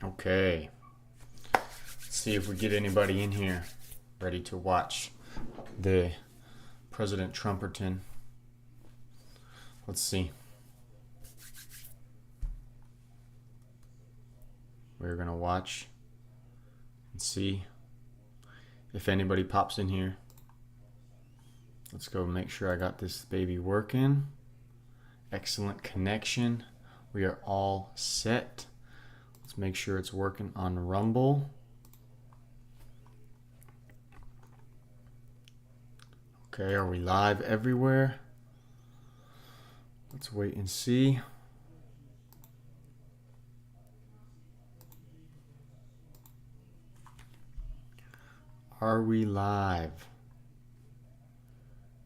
Okay, let's see if we get anybody in here ready to watch the President Trumperton. Let's see. We're gonna watch and see if anybody pops in here. Let's go make sure I got this baby working. Excellent connection. We are all set. Let's make sure it's working on Rumble. Okay, are we live everywhere? Let's wait and see. Are we live?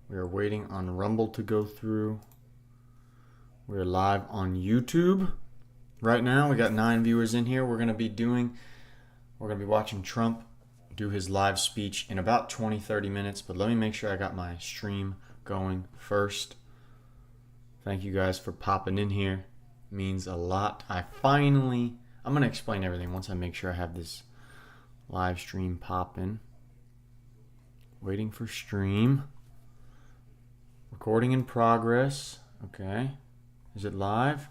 We are waiting on Rumble to go through. We're live on YouTube right now. We got 9 viewers in here. We're gonna be watching Trump do his live speech in about 20-30 minutes, but let me make sure I got my stream going first. Thank you guys for popping in here. It means a lot. I'm gonna explain everything once I make sure I have this live stream popping. Waiting for stream. Recording in progress. Okay. Is it live?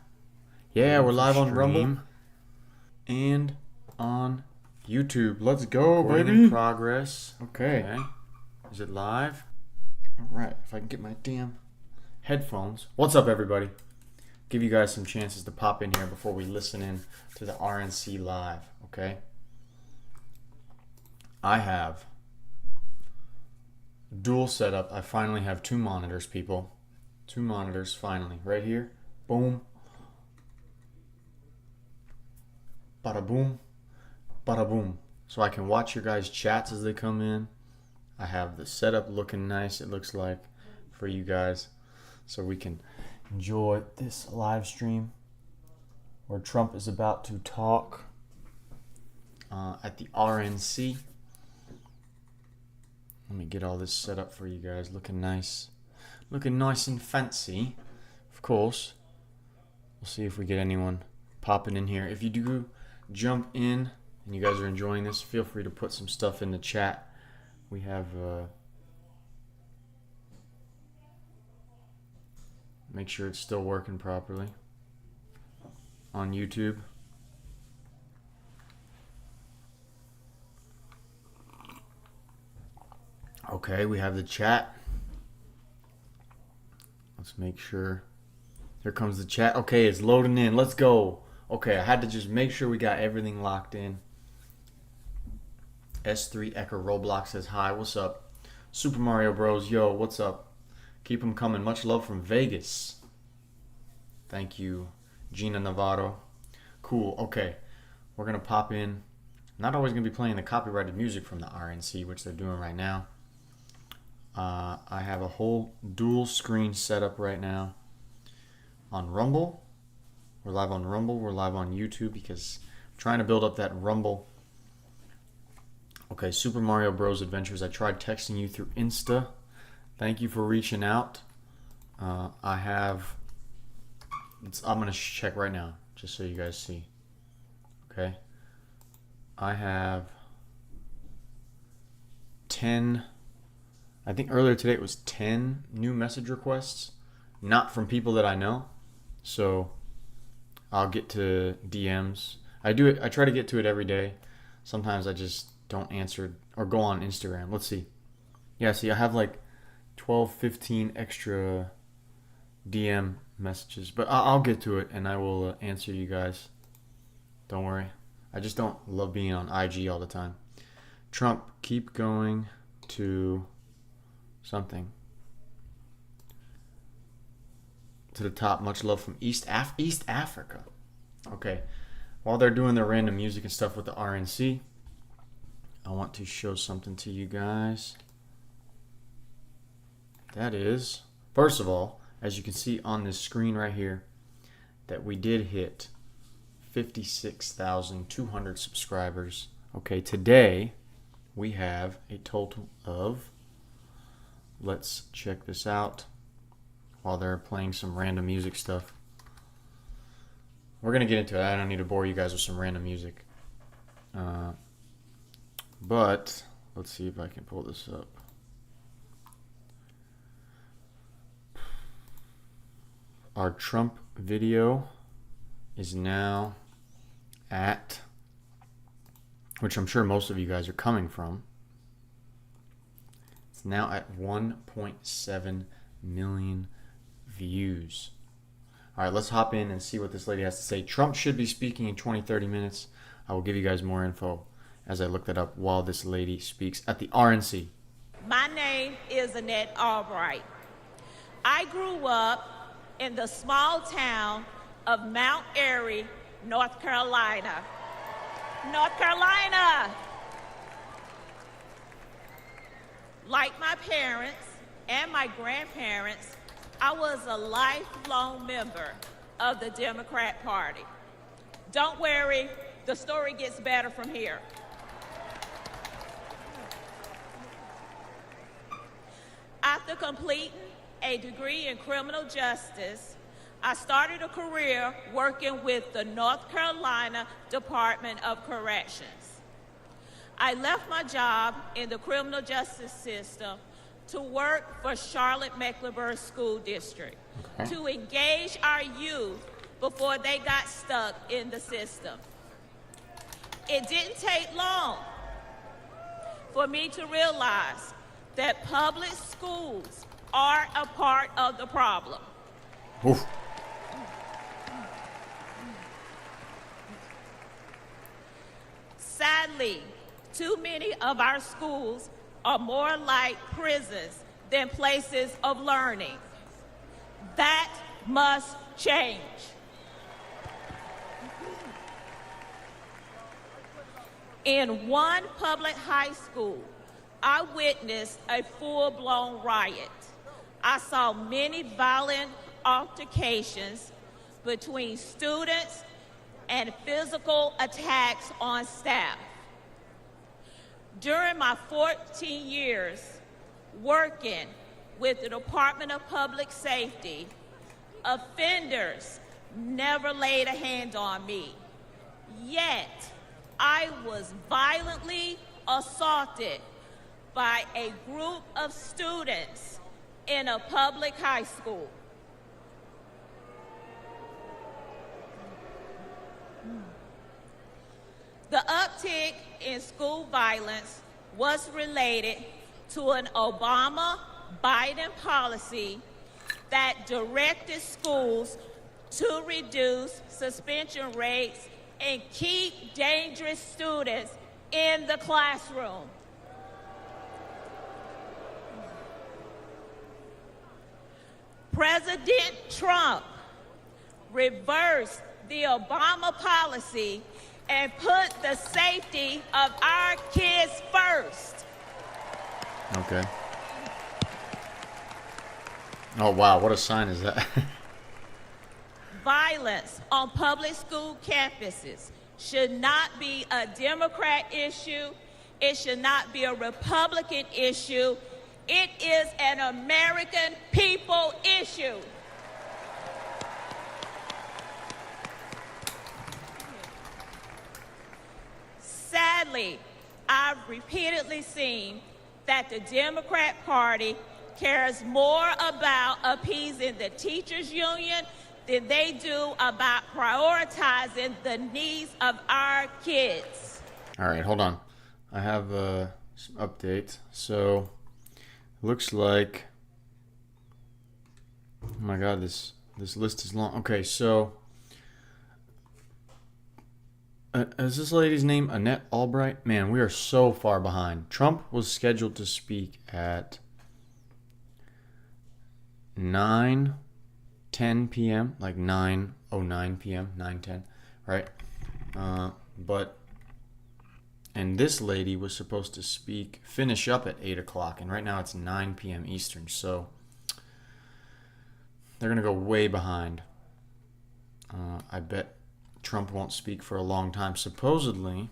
Yeah, we're live on Rumble and on YouTube. Let's go, baby. In progress. Okay. Is it live? All right. If I can get my damn headphones. What's up, everybody? Give you guys some chances to pop in here before we listen in to the RNC live. Okay. I have dual setup. I finally have 2 monitors, people. 2 monitors finally. Right here. Boom. Bada boom. Bada boom. So I can watch your guys' chats as they come in. I have the setup looking nice, it looks like, for you guys. So we can enjoy this live stream where Trump is about to talk at the RNC. Let me get all this set up for you guys. Looking nice. Looking nice and fancy. Of course. We'll see if we get anyone popping in here. If you do jump in and you guys are enjoying this, feel free to put some stuff in the chat. We have make sure it's still working properly on YouTube. Okay, we have the chat. Let's make sure. Here comes the chat. Okay, it's loading in. Let's go. Okay, I had to just make sure we got everything locked in. S3 Echo Roblox says hi. What's up? Super Mario Bros. Yo, what's up? Keep them coming. Much love from Vegas. Thank you, Gina Navarro. Cool. Okay, we're going to pop in. Not always going to be playing the copyrighted music from the RNC, which they're doing right now. I have a whole dual screen setup right now on Rumble. We're live on Rumble. We're live on YouTube because I'm trying to build up that Rumble. Okay, Super Mario Bros. Adventures. I tried texting you through Insta. Thank you for reaching out. I'm going to check right now just so you guys see. Okay. I have 10... I think earlier today it was 10 new message requests, not from people that I know. So I'll get to DMs. I try to get to it every day. Sometimes I just don't answer or go on Instagram. Let's see. Yeah, see, I have like 12, 15 extra DM messages, but I'll get to it and I will answer you guys. Don't worry. I just don't love being on IG all the time. Trump, keep going to something. To the top. Much love from East Africa. Okay. While they're doing their random music and stuff with the RNC, I want to show something to you guys. That is, first of all, as you can see on this screen right here, that we did hit 56,200 subscribers. Okay, today we have a total of, let's check this out while they're playing some random music stuff. We're going to get into it. I don't need to bore you guys with some random music. But let's see if I can pull this up. Our Trump video is now at, which I'm sure most of you guys are coming from, it's now at 1.7 million views. All right, let's hop in and see what this lady has to say. Trump should be speaking in 20-30 minutes. I will give you guys more info as I look that up while this lady speaks at the RNC. My name is Annette Albright. I grew up in the small town of Mount Airy, North Carolina. North Carolina! Like my parents and my grandparents, I was a lifelong member of the Democrat Party. Don't worry, the story gets better from here. After completing a degree in criminal justice, I started a career working with the North Carolina Department of Corrections. I left my job in the criminal justice system to work for Charlotte-Mecklenburg School District to engage our youth before they got stuck in the system. It didn't take long for me to realize that public schools are a part of the problem. Oof. Sadly, too many of our schools are more like prisons than places of learning. That must change. In one public high school, I witnessed a full-blown riot. I saw many violent altercations between students and physical attacks on staff. During my 14 years working with the Department of Public Safety, offenders never laid a hand on me. Yet, I was violently assaulted by a group of students in a public high school. The uptick in school violence was related to an Obama-Biden policy that directed schools to reduce suspension rates and keep dangerous students in the classroom. President Trump reversed the Obama policy and put the safety of our kids first. Okay. Oh, wow. What a sign is that? Violence on public school campuses should not be a Democrat issue. It should not be a Republican issue. It is an American people issue. Sadly, I've repeatedly seen that the Democrat Party cares more about appeasing the teachers' union than they do about prioritizing the needs of our kids. All right, hold on. I have some updates. So, looks like, oh my God, this list is long. Okay, so is this lady's name Annette Albright? Man, we are so far behind. Trump was scheduled to speak at 9:10 p.m., like 9:09 p.m., 9:10, right? And this lady was supposed to finish up at 8 o'clock, and right now it's 9 p.m. Eastern, so they're going to go way behind. I bet Trump won't speak for a long time. Supposedly,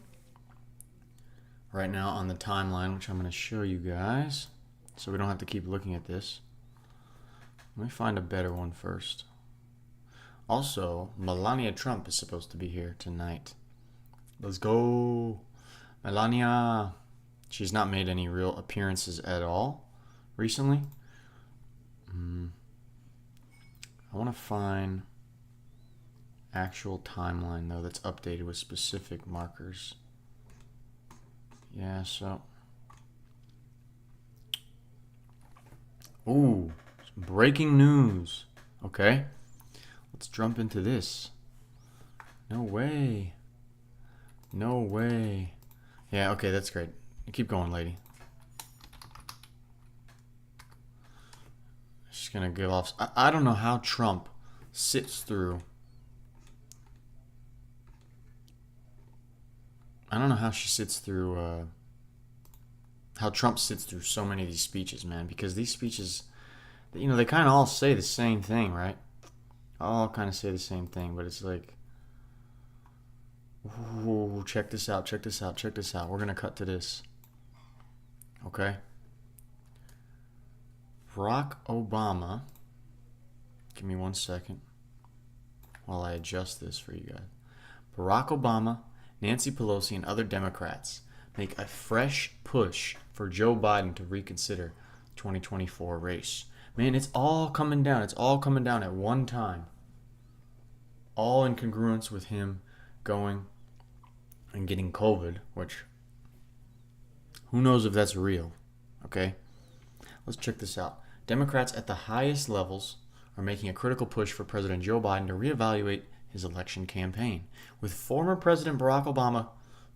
right now on the timeline, which I'm going to show you guys, so we don't have to keep looking at this. Let me find a better one first. Also, Melania Trump is supposed to be here tonight. Let's go. Melania. She's not made any real appearances at all recently. I want to find actual timeline, though, that's updated with specific markers. Yeah, so... Ooh, some breaking news. Okay, let's jump into this. No way. No way. Yeah, okay, that's great. Keep going, lady. She's gonna give off... I don't know how Trump sits through... I don't know how she sits through... how Trump sits through so many of these speeches, man. Because these speeches, you know, they kind of all say the same thing, right? All kind of say the same thing, but it's like... Ooh, check this out, check this out, check this out. We're gonna cut to this. Okay? Barack Obama... Give me 1 second while I adjust this for you guys. Barack Obama, Nancy Pelosi, and other Democrats make a fresh push for Joe Biden to reconsider 2024 race. Man, it's all coming down. It's all coming down at one time. All in congruence with him going and getting COVID, which who knows if that's real. Okay? Let's check this out. Democrats at the highest levels are making a critical push for President Joe Biden to reevaluate his election campaign, with former President Barack Obama,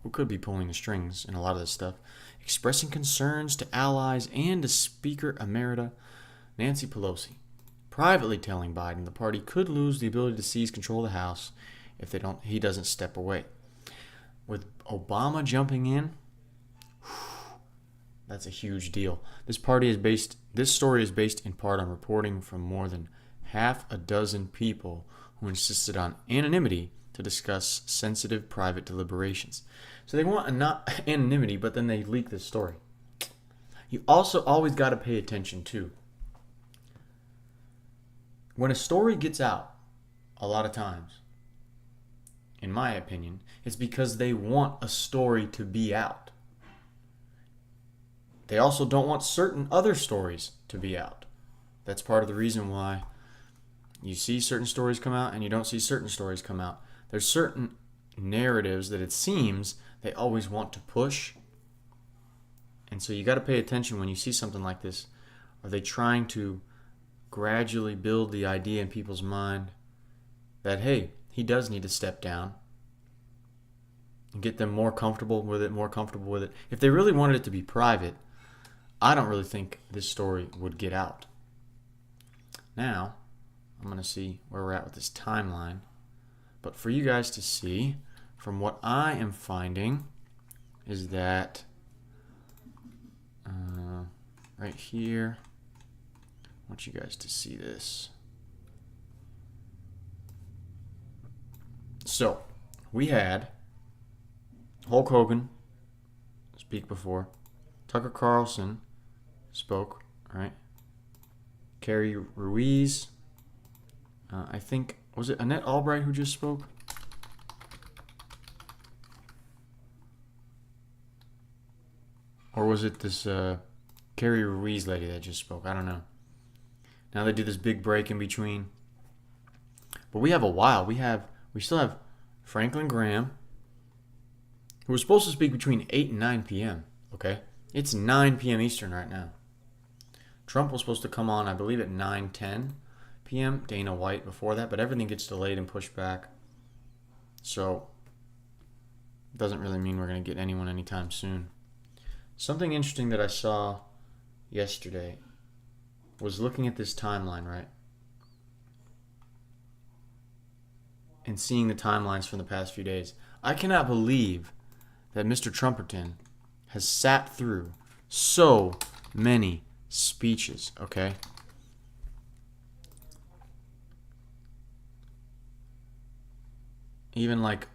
who could be pulling the strings in a lot of this stuff, expressing concerns to allies and to Speaker Emerita Nancy Pelosi, privately telling Biden the party could lose the ability to seize control of the House if he doesn't step away. With Obama jumping in, that's a huge deal. This story is based in part on reporting from more than half a dozen people who insisted on anonymity to discuss sensitive private deliberations. So they want anonymity, but then they leak this story. You also always got to pay attention to when a story gets out, a lot of times, in my opinion, it's because they want a story to be out. They also don't want certain other stories to be out. That's part of the reason why you see certain stories come out and you don't see certain stories come out. There's certain narratives that it seems they always want to push. And so you got to pay attention when you see something like this. Are they trying to gradually build the idea in people's mind that, hey, he does need to step down and get them more comfortable with it? If they really wanted it to be private, I don't really think this story would get out. Now, I'm going to see where we're at with this timeline. But for you guys to see, from what I am finding, is that right here, I want you guys to see this. So, we had Hulk Hogan speak before. Tucker Carlson spoke, right? Carrie Ruiz. I think, was it Annette Albright who just spoke? Or was it this Carrie Ruiz lady that just spoke? I don't know. Now they do this big break in between. But we have a while. We still have Franklin Graham, who was supposed to speak between 8 and 9 p.m., okay? It's 9 p.m. Eastern right now. Trump was supposed to come on, I believe, at 9:10 p.m. Dana White before that, but everything gets delayed and pushed back. So, it doesn't really mean we're going to get anyone anytime soon. Something interesting that I saw yesterday was looking at this timeline, right? And seeing the timelines from the past few days. I cannot believe that Mr. Trumperton has sat through so many speeches, okay? Even like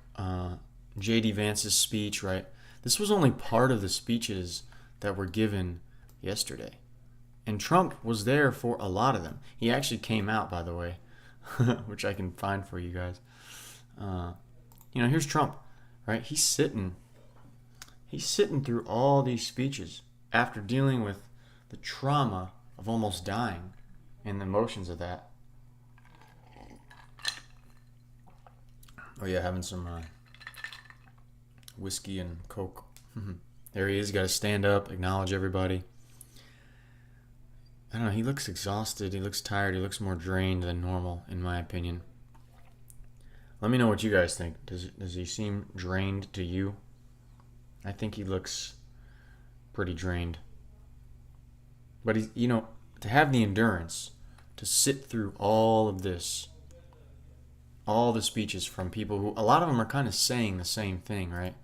J.D. Vance's speech, right? This was only part of the speeches that were given yesterday. And Trump was there for a lot of them. He actually came out, by the way, which I can find for you guys. Here's Trump, right? He's sitting He's sitting through all these speeches after dealing with the trauma of almost dying and the emotions of that. Oh yeah, having some whiskey and Coke. There he is. Got to stand up, acknowledge everybody. I don't know. He looks exhausted. He looks tired. He looks more drained than normal, in my opinion. Let me know what you guys think. Does he seem drained to you? I think he looks pretty drained. But he's, to have the endurance to sit through all of this, all the speeches from people who, a lot of them are kind of saying the same thing, right?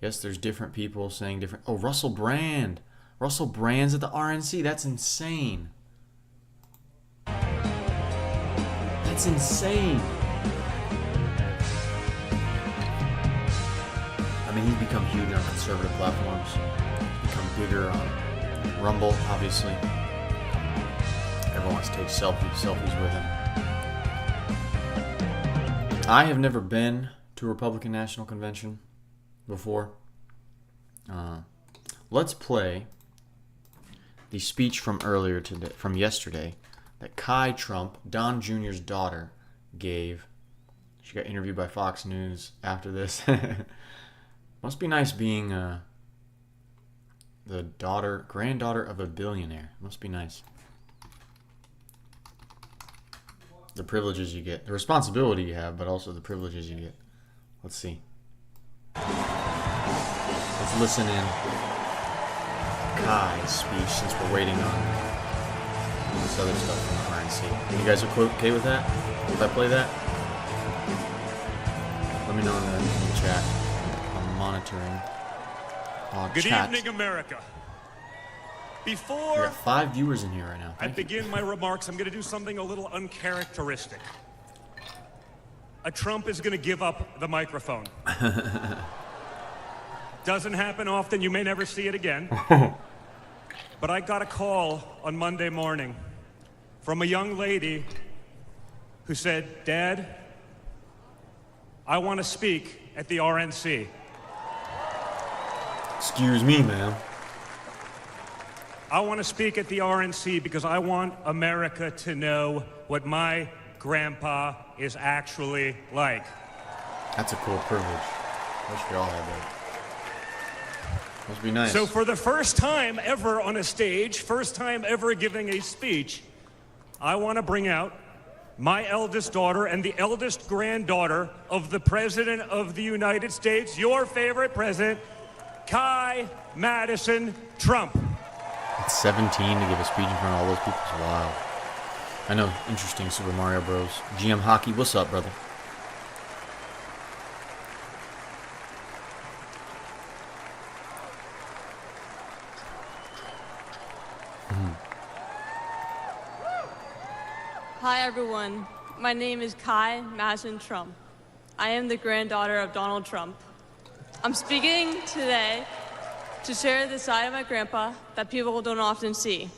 Yes, there's different people saying different. Oh, Russell Brand. Russell Brand's at the RNC. That's insane. That's insane. I mean, he's become huge on conservative platforms. He's become bigger on Rumble, obviously. Everyone wants to take selfies with him. I have never been to a Republican National Convention before. Let's play the speech from yesterday, that Kai Trump, Don Jr.'s daughter, gave. She got interviewed by Fox News after this. Must be nice being the granddaughter of a billionaire. Must be nice. The privileges you get, the responsibility you have, but also the privileges you get. Let's see. Let's listen in Kai's speech since we're waiting on this other stuff from the RNC. You guys are okay with that? If I play that? Let me know in the chat. I'm monitoring. Good chat. evening, America. We Before got 5 viewers in here right now. I begin my remarks, I'm going to do something a little uncharacteristic. A Trump is going to give up the microphone. Doesn't happen often. You may never see it again. But I got a call on Monday morning from a young lady who said, "Dad, I want to speak at the RNC." Excuse me, ma'am. I want to speak at the RNC because I want America to know what my grandpa is actually like. That's a cool privilege. Wish we all had that. Must be nice. So for the first time ever on a stage, first time ever giving a speech, I want to bring out my eldest daughter and the eldest granddaughter of the President of the United States, your favorite president, Kai Madison Trump. At 17 to give a speech in front of all those people is wild. I know, interesting, Super Mario Bros. GM Hockey, what's up, brother? Hi everyone, my name is Kai Madison Trump. I am the granddaughter of Donald Trump. I'm speaking today to share the side of my grandpa that people don't often see.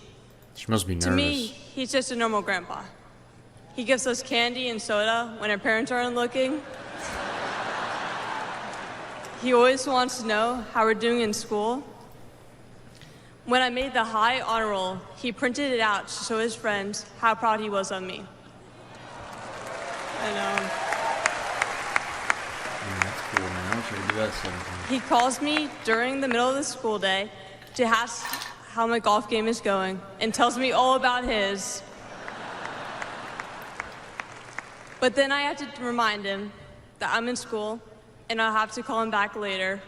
She must be nervous. To me, he's just a normal grandpa. He gives us candy and soda when our parents aren't looking. He always wants to know how we're doing in school. When I made the high honor roll, he printed it out to show his friends how proud he was of me. And that's cool, man. I wish I could do that at 17. he calls me during the middle of the school day to ask how my golf game is going and tells me all about his. But then I have to remind him that I'm in school and I'll have to call him back later.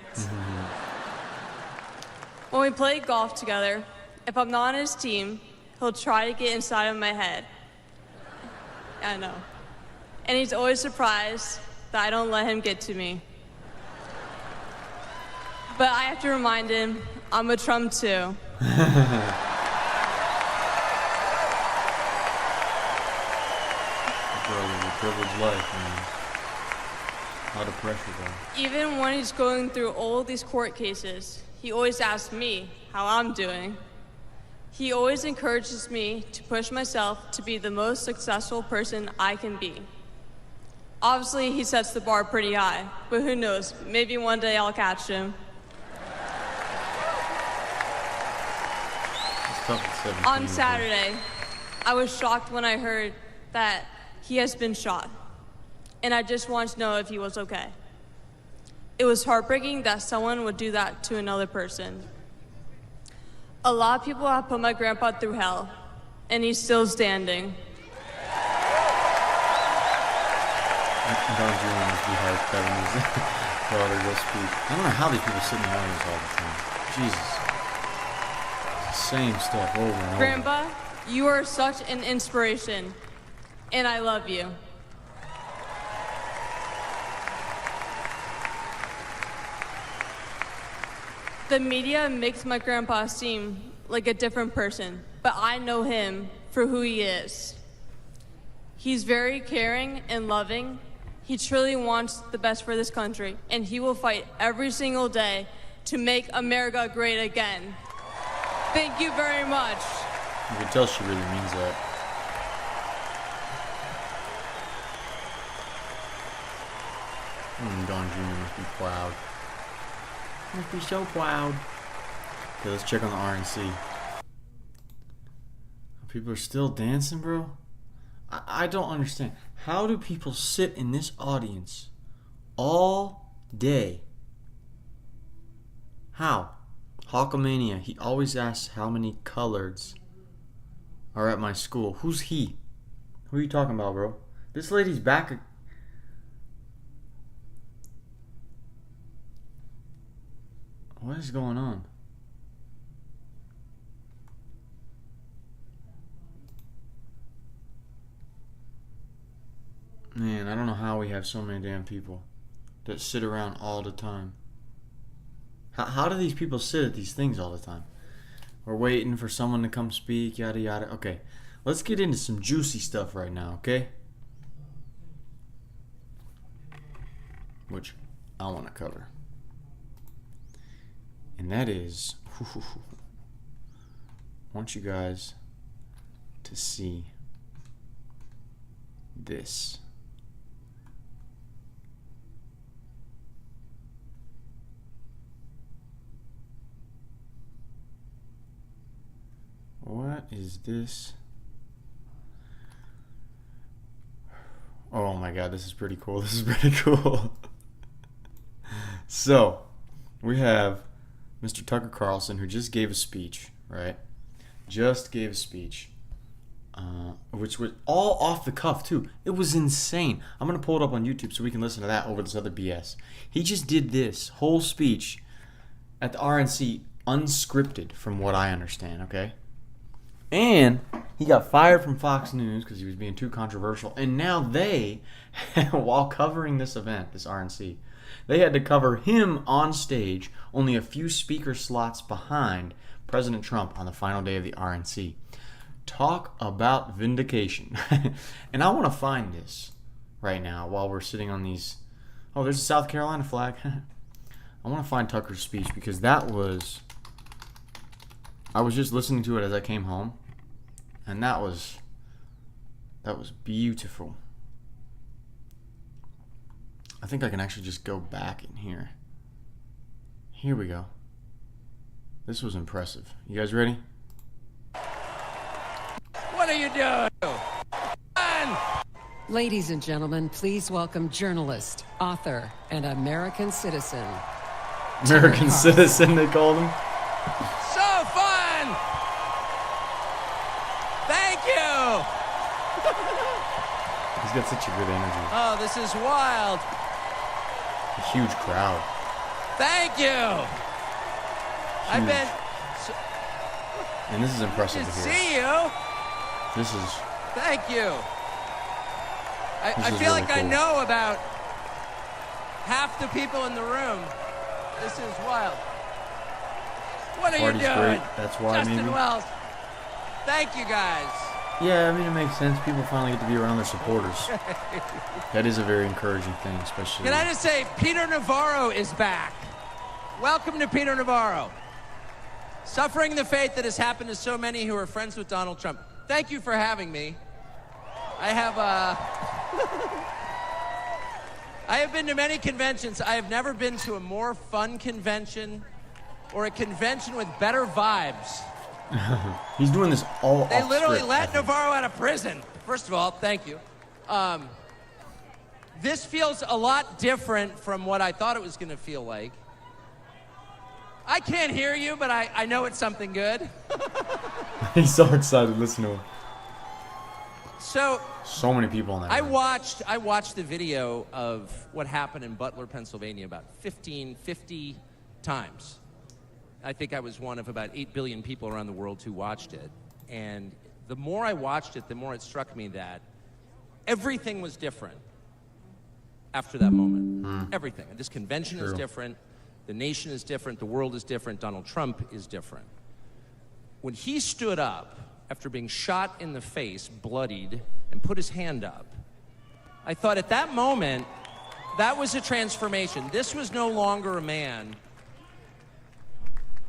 When we play golf together, if I'm not on his team, he'll try to get inside of my head. I know. And he's always surprised that I don't let him get to me. But I have to remind him, I'm a Trump too. Girl, it's a privileged life, man. A lot of pressure, though. Even when he's going through all these court cases, he always asks me how I'm doing. He always encourages me to push myself to be the most successful person I can be. Obviously, he sets the bar pretty high, but who knows, maybe one day I'll catch him. tough at 17. On Saturday, I was shocked when I heard that he has been shot, and I just wanted to know if he was okay. It was heartbreaking that someone would do that to another person. A lot of people have put my grandpa through hell, and he's still standing. Don Jr. must be hyped having his daughter go speak. I don't know how these people sit in the audience all the time. Jesus. Same stuff over and over. Grandpa, you are such an inspiration, and I love you. The media makes my grandpa seem like a different person, but I know him for who he is. He's very caring and loving. He truly wants the best for this country, and he will fight every single day to make America great again. Thank you very much. You can tell she really means that. Don Jr. must be proud. Must be so proud. Okay, let's check on the RNC. People are still dancing, bro? I don't understand. How do people sit in this audience all day? How? Hawkamania, he always asks how many coloreds are at my school. Who's he? Who are you talking about, bro? This lady's back. What is going on? Man, I don't know how we have so many damn people that sit around all the time. How do these people sit at these things all the time? We're waiting for someone to come speak, yada yada. Okay, let's get into some juicy stuff right now, okay? Which I want to cover. And that is, I want you guys to see this. What is this? Oh my god, this is pretty cool. This is pretty cool. So, we have Mr. Tucker Carlson, who just gave a speech, right? Just gave a speech. Which was all off the cuff, too. It was insane. I'm going to pull it up on YouTube so we can listen to that over this other BS. He just did this whole speech at the RNC unscripted, from what I understand, okay? And he got fired from Fox News because he was being too controversial. And now they, while covering this event, this RNC, they had to cover him on stage, only a few speaker slots behind President Trump on the final day of the RNC. Talk about vindication. And I want to find this right now while we're sitting on these. Oh, there's a South Carolina flag. I want to find Tucker's speech because that was. I was just listening to it as I came home, and that was beautiful. I think I can actually just go back in here. Here we go. This was impressive. You guys ready? What are you doing? Ladies and gentlemen, please welcome journalist, author, and American citizen. American citizen, they called him. So fun! Thank you! He's got such a good energy. Oh, this is wild. A huge crowd. Thank you! I've Huge. been... And this is impressive Good to to hear. see you! This is. Thank you. This I is feel really like I cool. know about half the people in the room. This is wild. What are Party's you doing? great. That's why, Justin maybe. Wells. Thank you, guys. Yeah, I mean, it makes sense. People finally get to be around their supporters. That is a very encouraging thing, especially. Can I just say, Peter Navarro is back. Welcome to Peter Navarro. Suffering the fate that has happened to so many who are friends with Donald Trump. Thank you for having me. I have been to many conventions. I have never been to a more fun convention or a convention with better vibes He's doing this all They off literally script, let Navarro out of prison. First of all, thank you. This feels a lot different from what I thought it was going to feel like. I can't hear you, but I know it's something good. He's so excited. Listen to him. So many people in that I room. watched the video of what happened in Butler, Pennsylvania about 50 times. I think I was one of about 8 billion people around the world who watched it. And the more I watched it, the more it struck me that everything was different after that moment. Everything. This convention is different. The nation is different. The world is different. Donald Trump is different. When he stood up after being shot in the face, bloodied, and put his hand up, I thought at that moment, that was a transformation. This was no longer a man.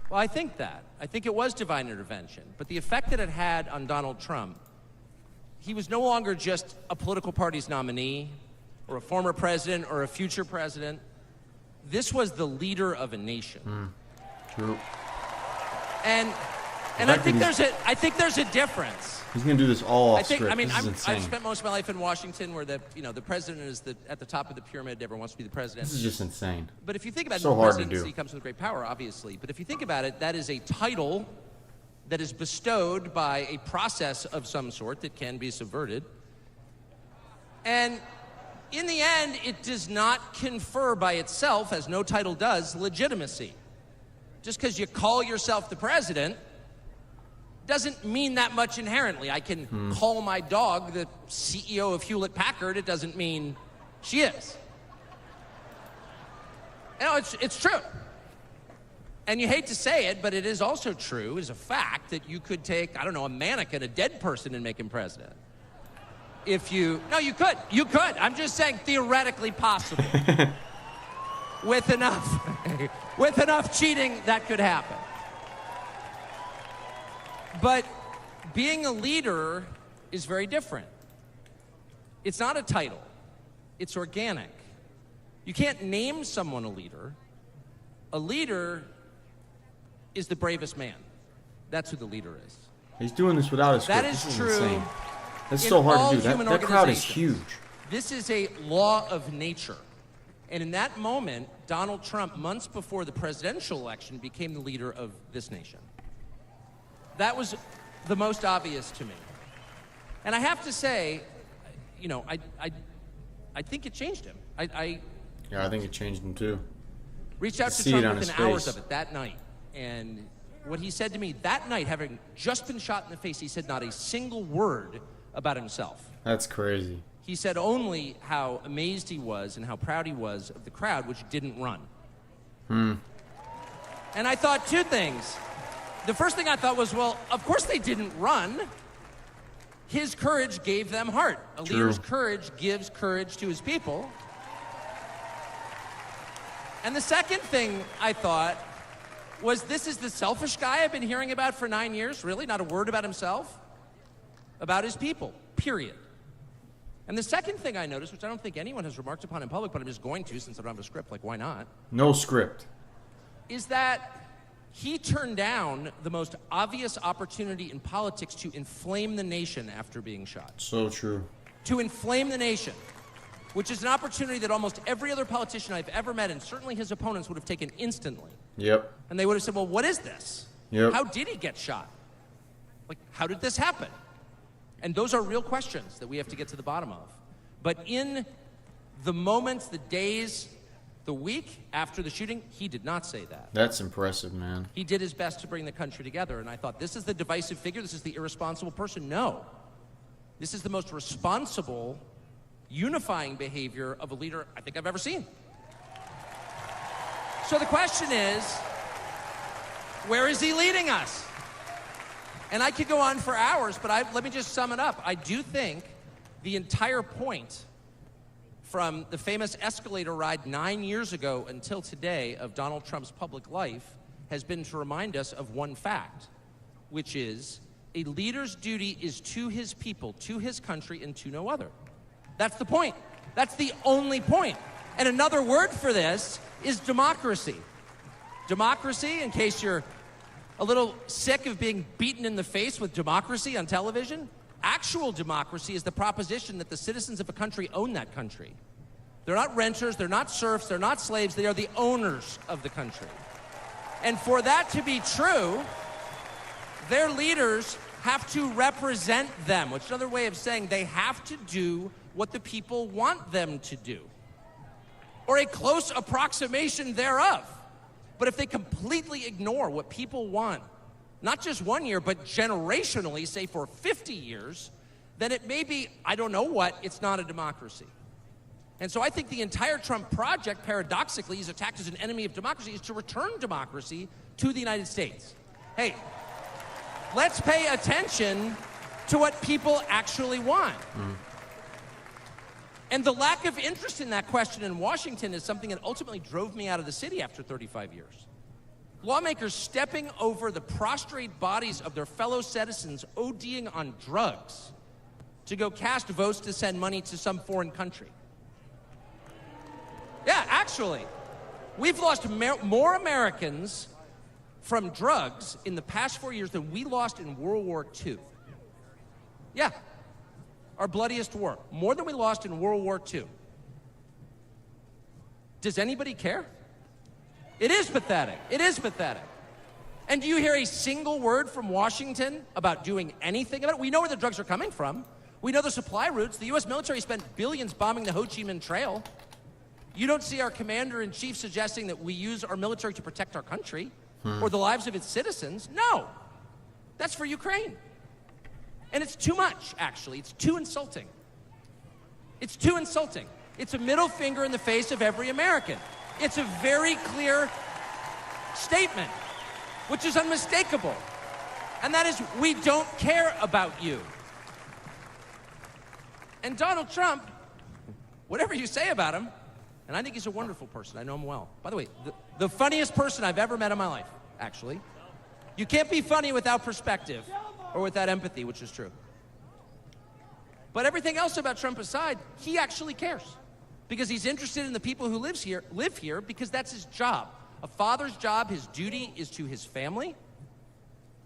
Well, I think that. I think it was divine intervention. But the effect that it had on Donald Trump, he was no longer just a political party's nominee or a former president or a future president. This was the leader of a nation. True. And I think there's a difference. He's gonna do this all off script. This is insane. I've spent most of my life in Washington, where the president is at the top of the pyramid. Everyone wants to be the president. This is just insane. But if you think about it, So the hard to presidency do. comes with great power, obviously. But if you think about it, that is a title that is bestowed by a process of some sort that can be subverted. And in the end, it does not confer by itself, as no title does, legitimacy. Just because you call yourself the president doesn't mean that much inherently. I can call my dog the CEO of Hewlett-Packard. It doesn't mean she is. It's true. And you hate to say it, but it is also true, as a fact, that you could take, a mannequin, a dead person, and make him president. No, you could. You could. I'm just saying theoretically possible. With enough cheating, that could happen. But being a leader is very different. It's not a title. It's organic. You can't name someone a leader. A leader is the bravest man. That's who the leader is. He's doing this without a script. That is This true. Insane. That's in so hard all to do. human That crowd is organizations. huge. This is a law of nature. And in that moment, Donald Trump, months before the presidential election, became the leader of this nation. That was the most obvious to me. And I have to say, I think it changed him. Yeah, I think it changed him too. Reached out to See it Trump on within his hours face. of it that night. And what he said to me that night, having just been shot in the face, he said not a single word about himself. That's crazy. He said only how amazed he was and how proud he was of the crowd, which didn't run. And I thought two things. The first thing I thought was, well, of course they didn't run. His courage gave them heart. A True. leader's courage gives courage to his people. And the second thing I thought was, this is the selfish guy I've been hearing about for 9 years? Really? Not a word about himself? About his people, period. And the second thing I noticed, which I don't think anyone has remarked upon in public, but I'm just going to since I don't have a script, like why not? No script. Is that he turned down the most obvious opportunity in politics to inflame the nation after being shot. So true. To inflame the nation, which is an opportunity that almost every other politician I've ever met, and certainly his opponents, would have taken instantly. Yep. And they would have said, well, what is this? Yep. How did he get shot? Like, how did this happen? And those are real questions that we have to get to the bottom of. But in the moments, the days, the week after the shooting, he did not say that. That's impressive, man. He did his best to bring the country together, and I thought, this is the divisive figure, this is the irresponsible person. No. This is the most responsible, unifying behavior of a leader I think I've ever seen. So the question is, where is he leading us? And I could go on for hours, but let me just sum it up. I do think the entire point from the famous escalator ride 9 years ago until today of Donald Trump's public life has been to remind us of one fact, which is a leader's duty is to his people, to his country, and to no other. That's the point. That's the only point. And another word for this is democracy. Democracy, in case you're a little sick of being beaten in the face with democracy on television? Actual democracy is the proposition that the citizens of a country own that country. They're not renters, they're not serfs, they're not slaves, they are the owners of the country. And for that to be true, their leaders have to represent them, which is another way of saying they have to do what the people want them to do, or a close approximation thereof. But if they completely ignore what people want, not just 1 year, but generationally, say for 50 years, then it may be, I don't know what, it's not a democracy. And so I think the entire Trump project, paradoxically, is attacked as an enemy of democracy, is to return democracy to the United States. Hey, let's pay attention to what people actually want. And the lack of interest in that question in Washington is something that ultimately drove me out of the city after 35 years. Lawmakers stepping over the prostrate bodies of their fellow citizens ODing on drugs to go cast votes to send money to some foreign country. Yeah, actually, we've lost more Americans from drugs in the past 4 years than we lost in World War II. Yeah, our bloodiest war. More than we lost in World War II. Does anybody care? It is pathetic. It is pathetic. And do you hear a single word from Washington about doing anything about it? We know where the drugs are coming from. We know the supply routes. The U.S. military spent billions bombing the Ho Chi Minh Trail. You don't see our commander-in-chief suggesting that we use our military to protect our country or the lives of its citizens. No, that's for Ukraine. And it's too much, actually. It's too insulting. It's too insulting. It's a middle finger in the face of every American. It's a very clear statement, which is unmistakable. And that is, we don't care about you. And Donald Trump, whatever you say about him, and I think he's a wonderful person. I know him well. By the way, the funniest person I've ever met in my life, actually. You can't be funny without perspective or without empathy, which is true. But everything else about Trump aside, he actually cares because he's interested in the people who live here because that's his job. A father's job, his duty is to his family.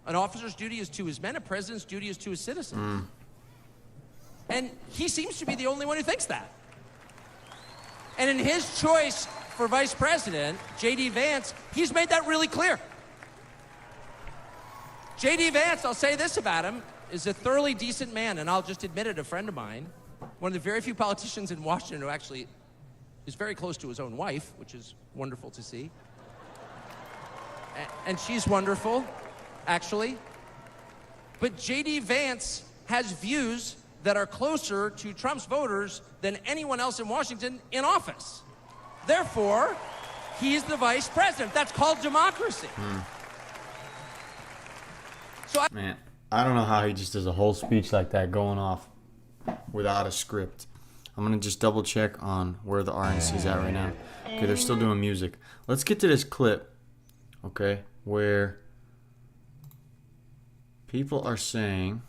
An officer's duty is to his men. A president's duty is to his citizens. And he seems to be the only one who thinks that. And in his choice for vice president, J.D. Vance, he's made that really clear. J.D. Vance, I'll say this about him, is a thoroughly decent man, and I'll just admit it, a friend of mine, one of the very few politicians in Washington who actually is very close to his own wife, which is wonderful to see. And she's wonderful, actually. But J.D. Vance has views that are closer to Trump's voters than anyone else in Washington in office. Therefore, he's the vice president. That's called democracy. So Man, I don't know how he just does a whole speech like that going off without a script. I'm going to just double check on where the RNC is at right now. Okay, they're still doing music. Let's get to this clip, okay, where people are saying,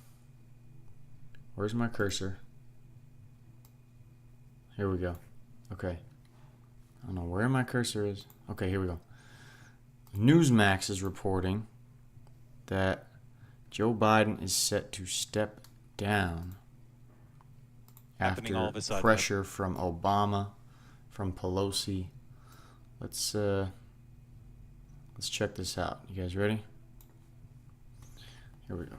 where's my cursor? Here we go. Okay. I don't know where my cursor is. Okay, here we go. Newsmax is reporting that Joe Biden is set to step down after pressure from Obama, from Pelosi. Let's check this out. You guys ready? Here we go.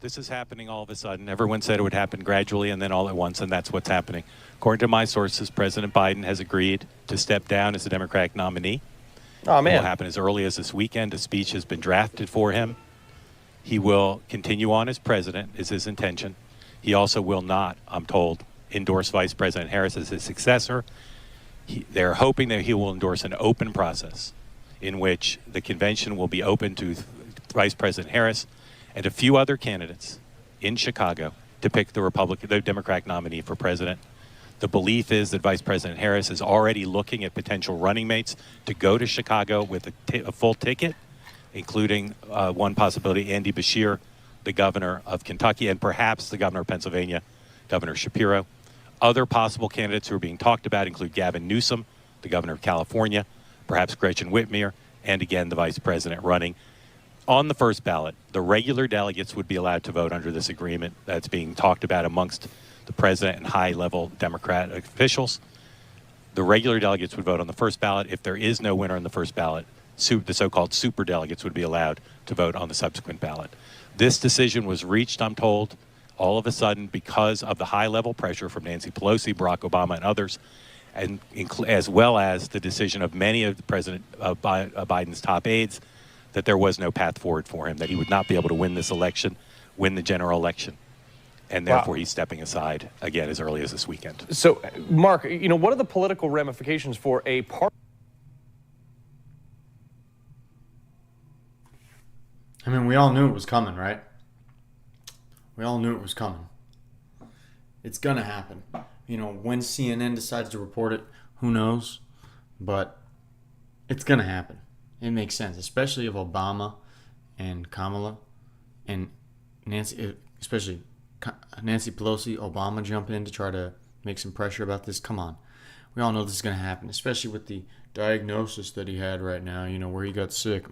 This is happening all of a sudden. Everyone said it would happen gradually and then all at once, and that's what's happening. According to my sources, President Biden has agreed to step down as the Democratic nominee. Oh, man. It will happen as early as this weekend. A speech has been drafted for him. He will continue on as president, is his intention. He also will not, I'm told, endorse Vice President Harris as his successor. They're hoping that he will endorse an open process in which the convention will be open to Vice President Harris and a few other candidates in Chicago to pick the Democratic nominee for president. The belief is that Vice President Harris is already looking at potential running mates to go to Chicago with a full ticket, including one possibility, Andy Beshear, the governor of Kentucky, and perhaps the governor of Pennsylvania, Governor Shapiro. Other possible candidates who are being talked about include Gavin Newsom, the governor of California, perhaps Gretchen Whitmer, and again, the vice president running. on the first ballot, the regular delegates would be allowed to vote under this agreement that's being talked about amongst the president and high-level Democrat officials. The regular delegates would vote on the first ballot. If there is no winner on the first ballot, the so-called super delegates would be allowed to vote on the subsequent ballot. This decision was reached, I'm told, all of a sudden because of the high-level pressure from Nancy Pelosi, Barack Obama, and others, and as well as the decision of many of the President Biden's top aides that there was no path forward for him, that he would not be able to win this election, win the general election. And therefore, he's stepping aside again as early as this weekend. So, Mark, what are the political ramifications for a party? I mean, we all knew it was coming, right? We all knew it was coming. It's going to happen. When CNN decides to report it, who knows? But it's going to happen. It makes sense, especially if Obama and Kamala and Nancy, especially Nancy Pelosi, Obama jump in to try to make some pressure about this. Come on. We all know this is going to happen, especially with the diagnosis that he had right now, where he got sick.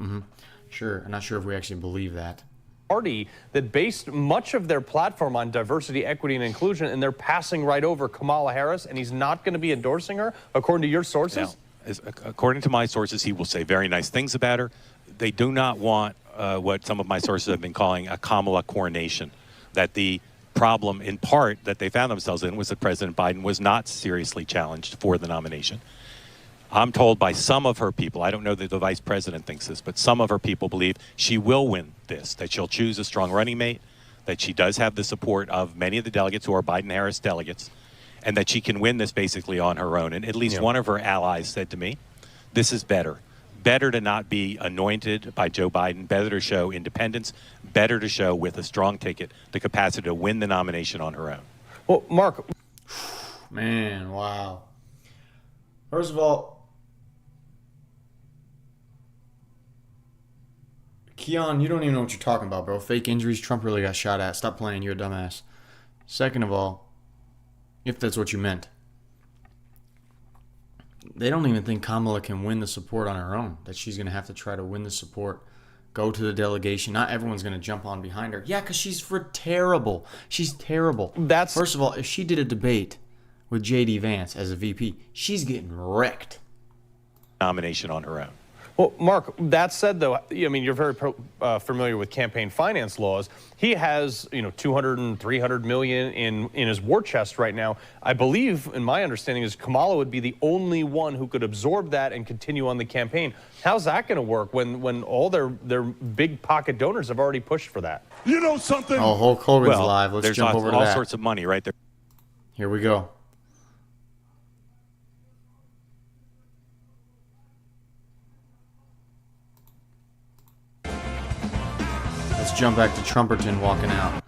Sure. I'm not sure if we actually believe that. Party that based much of their platform on diversity, equity, and inclusion, and they're passing right over Kamala Harris, and he's not going to be endorsing her, according to your sources? Now, according to my sources, he will say very nice things about her. They do not want what some of my sources have been calling a Kamala coronation, that the problem, in part, that they found themselves in was that President Biden was not seriously challenged for the nomination. I'm told by some of her people, I don't know that the vice president thinks this, but some of her people believe she will win this, that she'll choose a strong running mate, that she does have the support of many of the delegates who are Biden-Harris delegates, and that she can win this basically on her own. And at least one of her allies said to me, this is better. Better to not be anointed by Joe Biden, better to show independence, better to show with a strong ticket the capacity to win the nomination on her own. Well, Mark. Man, wow. First of all, Keon, you don't even know what you're talking about, bro. Fake injuries, Trump really got shot at. Stop playing, you're a dumbass. Second of all, if that's what you meant, they don't even think Kamala can win the support on her own, that she's going to have to try to win the support, go to the delegation. Not everyone's going to jump on behind her. Yeah, because she's terrible. She's terrible. First of all, if she did a debate with J.D. Vance as a VP, she's getting wrecked. Nomination on her own. Well, Mark, that said, though, I mean, you're very familiar with campaign finance laws. He has, 200 and 300 million in his war chest right now. I believe, and my understanding is Kamala would be the only one who could absorb that and continue on the campaign. How's that going to work when all their big pocket donors have already pushed for that? You know something? Oh, Hulk Hogan's live. Let's jump over to that. There's all sorts of money right there. Here we go. Let's jump back to Trumperton walking out.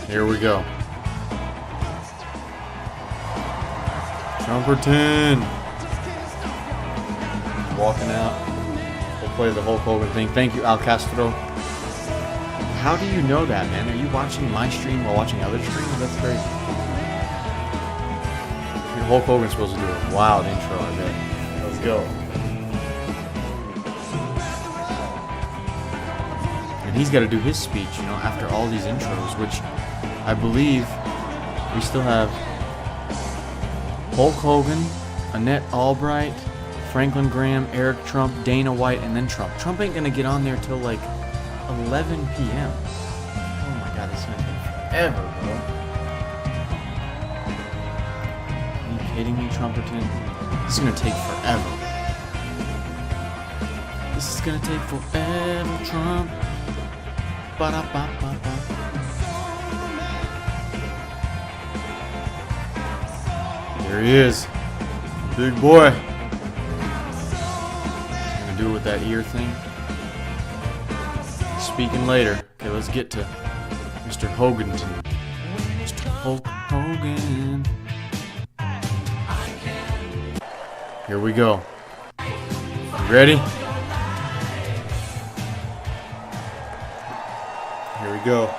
Here we go. Trumperton. Walking out. We'll play the Hulk Hogan thing. Thank you, Al Castro. How do you know that, man? Are you watching my stream while watching other streams? That's crazy. Hulk Hogan's supposed to do a wild intro, I bet. Let's go. And he's got to do his speech, after all these intros, which I believe we still have Hulk Hogan, Annette Albright, Franklin Graham, Eric Trump, Dana White, and then Trump. Trump ain't going to get on there till like 11 p.m. Oh my God, it's going to take forever, bro. Are you kidding me, Trumperton? This is going to take forever. This is going to take forever, Trump. Ba-da-ba-ba-ba. There he is. Big boy. Gonna do it with that ear thing. Speaking later. Okay, let's get to Mr. Hogan. Mr. Hulk Hogan. Here we go. You ready? Here we go.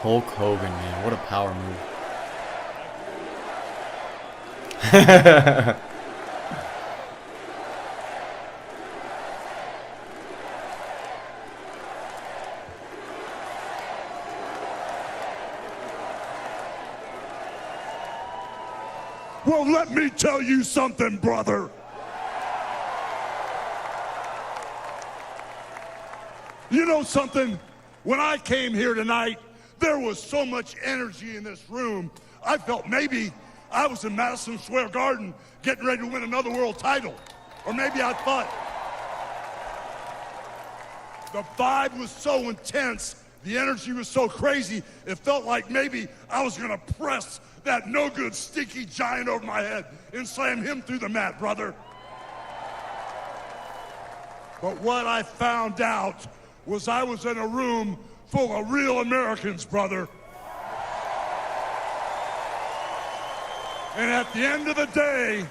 Hulk Hogan, man. What a power move. Well, let me tell you something, brother. You know something? When I came here tonight, there was so much energy in this room. I felt maybe I was in Madison Square Garden getting ready to win another world title. Or maybe I thought the vibe was so intense, the energy was so crazy, it felt like maybe I was gonna press that no good stinky giant over my head and slam him through the mat, brother. But what I found out was I was in a room full of real Americans, brother. And at the end of the day,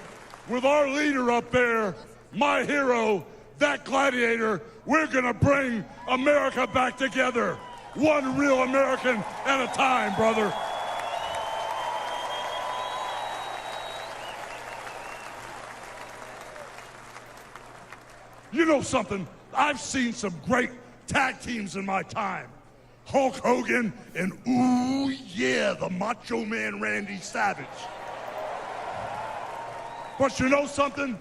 with our leader up there, my hero, that gladiator, we're gonna bring America back together. One real American at a time, brother. You know something? I've seen some great tag teams in my time. Hulk Hogan and, ooh yeah, the Macho Man Randy Savage. But you know something?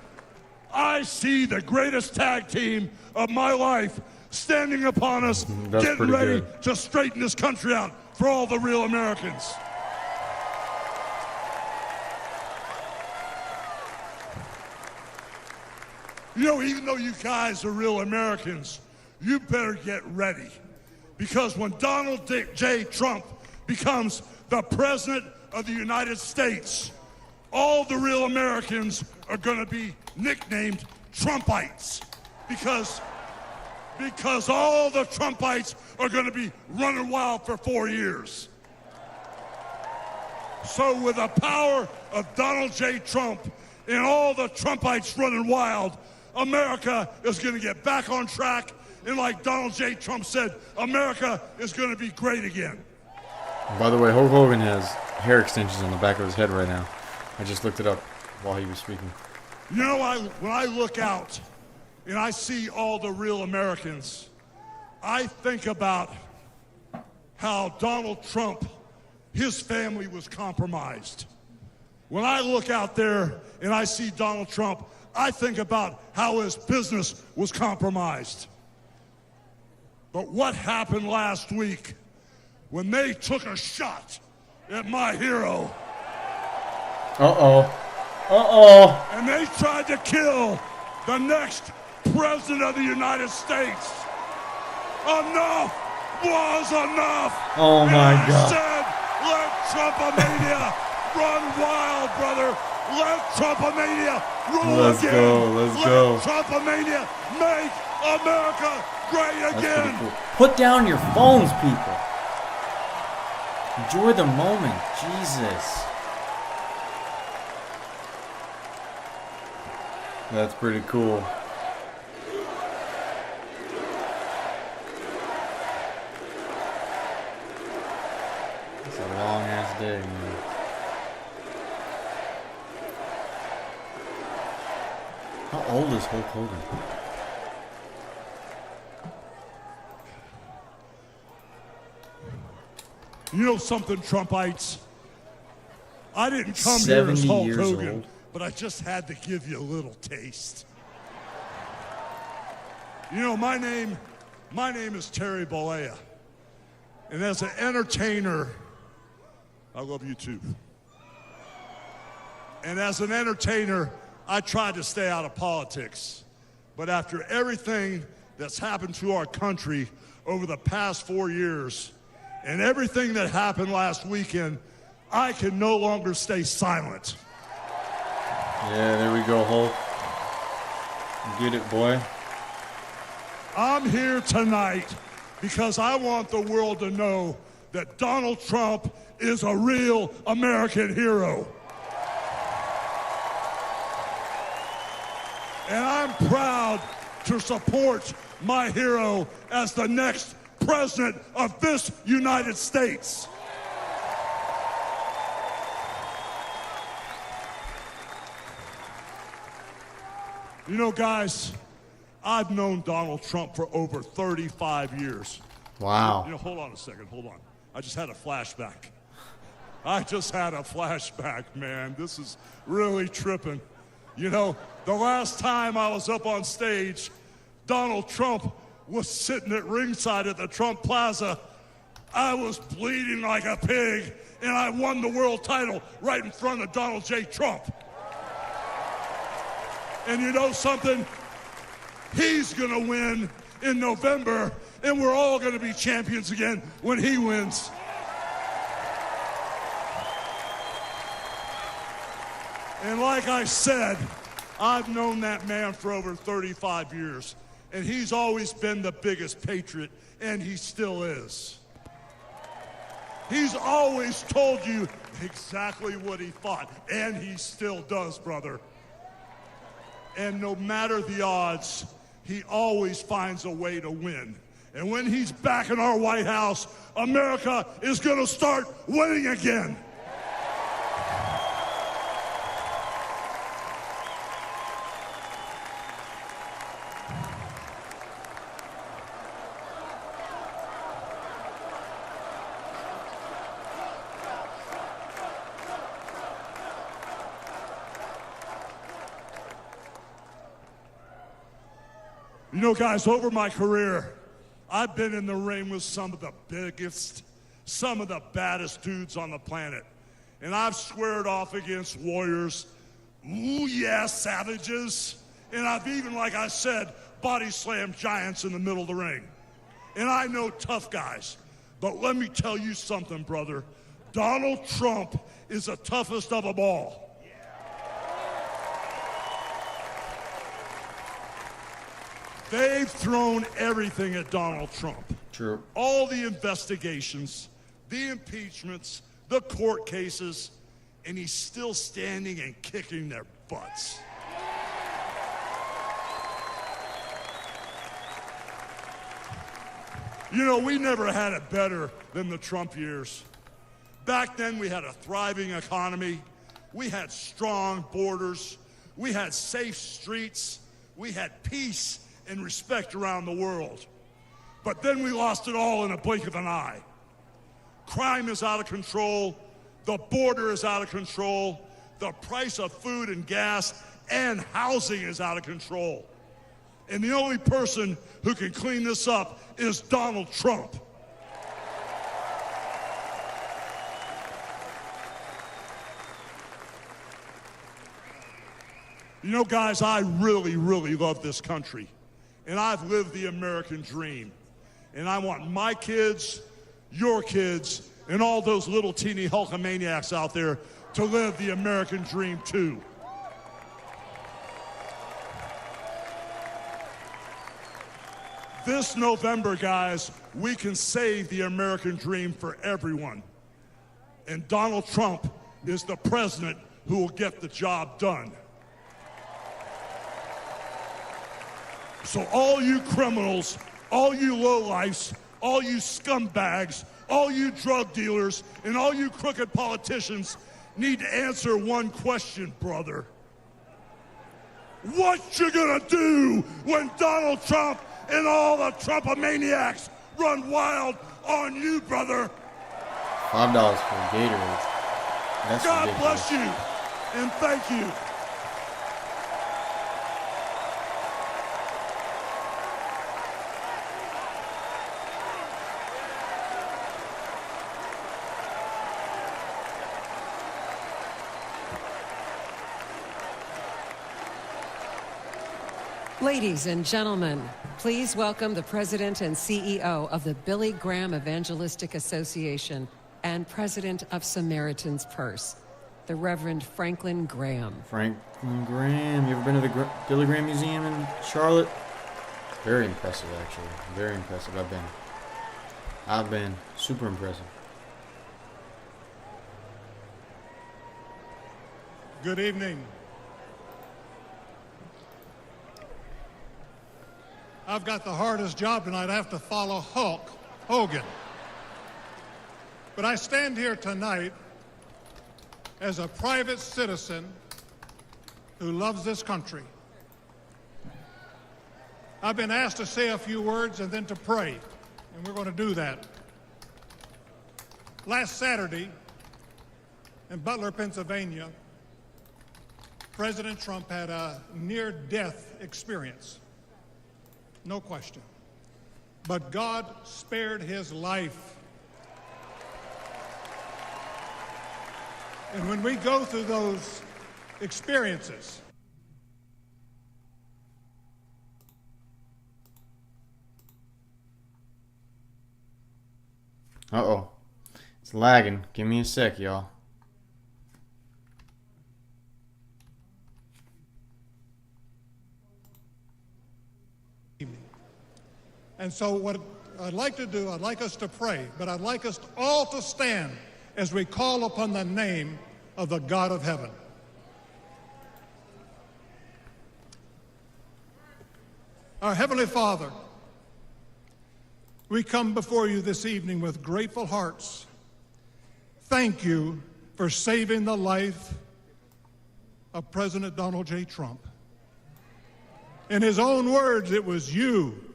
I see the greatest tag team of my life standing upon us, getting ready to straighten this country out for all the real Americans. You know, even though you guys are real Americans, you better get ready. Because when Donald J. Trump becomes the President of the United States, all the real Americans are going to be nicknamed Trumpites. Because all the Trumpites are going to be running wild for 4 years. So with the power of Donald J. Trump and all the Trumpites running wild, America is going to get back on track. And like Donald J. Trump said, America is going to be great again. By the way, Hulk Hogan has hair extensions on the back of his head right now. I just looked it up while he was speaking. You know, when I look out and I see all the real Americans, I think about how Donald Trump, his family was compromised. When I look out there and I see Donald Trump, I think about how his business was compromised. But what happened last week when they took a shot at my hero? And they tried to kill the next president of the United States. Enough was enough. Oh my God. I said, let Trumpomania run wild, brother. Let Trumpomania rule again. Let's go. Let Trumpomania make America great again. Cool. Put down your phones, people. Enjoy the moment. Jesus. That's pretty cool. It's a long ass day, man. How old is Hulk Hogan? You know something, Trumpites? I didn't come here as Hulk Hogan, old. But I just had to give you a little taste. You know, my name is Terry Bollea. And as an entertainer, I love you too. And as an entertainer, I tried to stay out of politics. But after everything that's happened to our country over the past 4 years, and everything that happened last weekend, I can no longer stay silent. Yeah, there we go, Hulk. Get it, boy. I'm here tonight because I want the world to know that Donald Trump is a real American hero. And I'm proud to support my hero as the next President of this United States. You know, guys, I've known Donald Trump for over 35 years. Wow. You know, hold on a second, hold on. I just had a flashback. Man. This is really tripping. You know, the last time I was up on stage, Donald Trump was sitting at ringside at the Trump Plaza. I was bleeding like a pig, and I won the world title right in front of Donald J. Trump. And you know something? He's gonna win in November, and we're all gonna be champions again when he wins. And like I said, I've known that man for over 35 years, and he's always been the biggest patriot, and he still is. He's always told you exactly what he thought, and he still does, brother. And no matter the odds, he always finds a way to win. And when he's back in our White House, America is going to start winning again. You know, guys, over my career, I've been in the ring with some of the biggest, some of the baddest dudes on the planet. And I've squared off against warriors, ooh yeah, savages. And I've even, like I said, body slammed giants in the middle of the ring. And I know tough guys. But let me tell you something, brother. Donald Trump is the toughest of them all. They've thrown everything at Donald Trump. True. All the investigations, the impeachments, the court cases, and he's still standing and kicking their butts. You know, we never had it better than the Trump years. Back then, we had a thriving economy. We had strong borders. We had safe streets. We had peace and respect around the world. But then we lost it all in a blink of an eye. Crime is out of control. The border is out of control. The price of food and gas and housing is out of control. And the only person who can clean this up is Donald Trump. You know, guys, I really, really love this country. And I've lived the American dream. And I want my kids, your kids, and all those little teeny Hulkamaniacs out there to live the American dream too. This November, guys, we can save the American dream for everyone. And Donald Trump is the president who will get the job done. So all you criminals, all you lowlifes, all you scumbags, all you drug dealers, and all you crooked politicians need to answer one question, brother. What you gonna do when Donald Trump and all the Trumpomaniacs run wild on you, brother? $5 for Gatorade. That's God ridiculous. bless you, and thank you. Ladies and gentlemen, please welcome the President and CEO of the Billy Graham Evangelistic Association and President of Samaritan's Purse, the Reverend Franklin Graham. Franklin Graham. You ever been to the Billy Graham Museum in Charlotte? Very impressive, actually. Very impressive. I've been super impressive. Good evening. I've got the hardest job tonight. I have to follow Hulk Hogan. But I stand here tonight as a private citizen who loves this country. I've been asked to say a few words and then to pray, and we're going to do that. Last Saturday in Butler, Pennsylvania, President Trump had a near-death experience, no question. But God spared his life. And when we go through those experiences, uh-oh. It's lagging. Give me a sec, y'all. and so what I'd like to do, I'd like us to pray, but I'd like us all to stand as we call upon the name of the God of heaven. Our Heavenly Father, we come before you this evening with grateful hearts. Thank you for saving the life of President Donald J. Trump. In his own words, it was you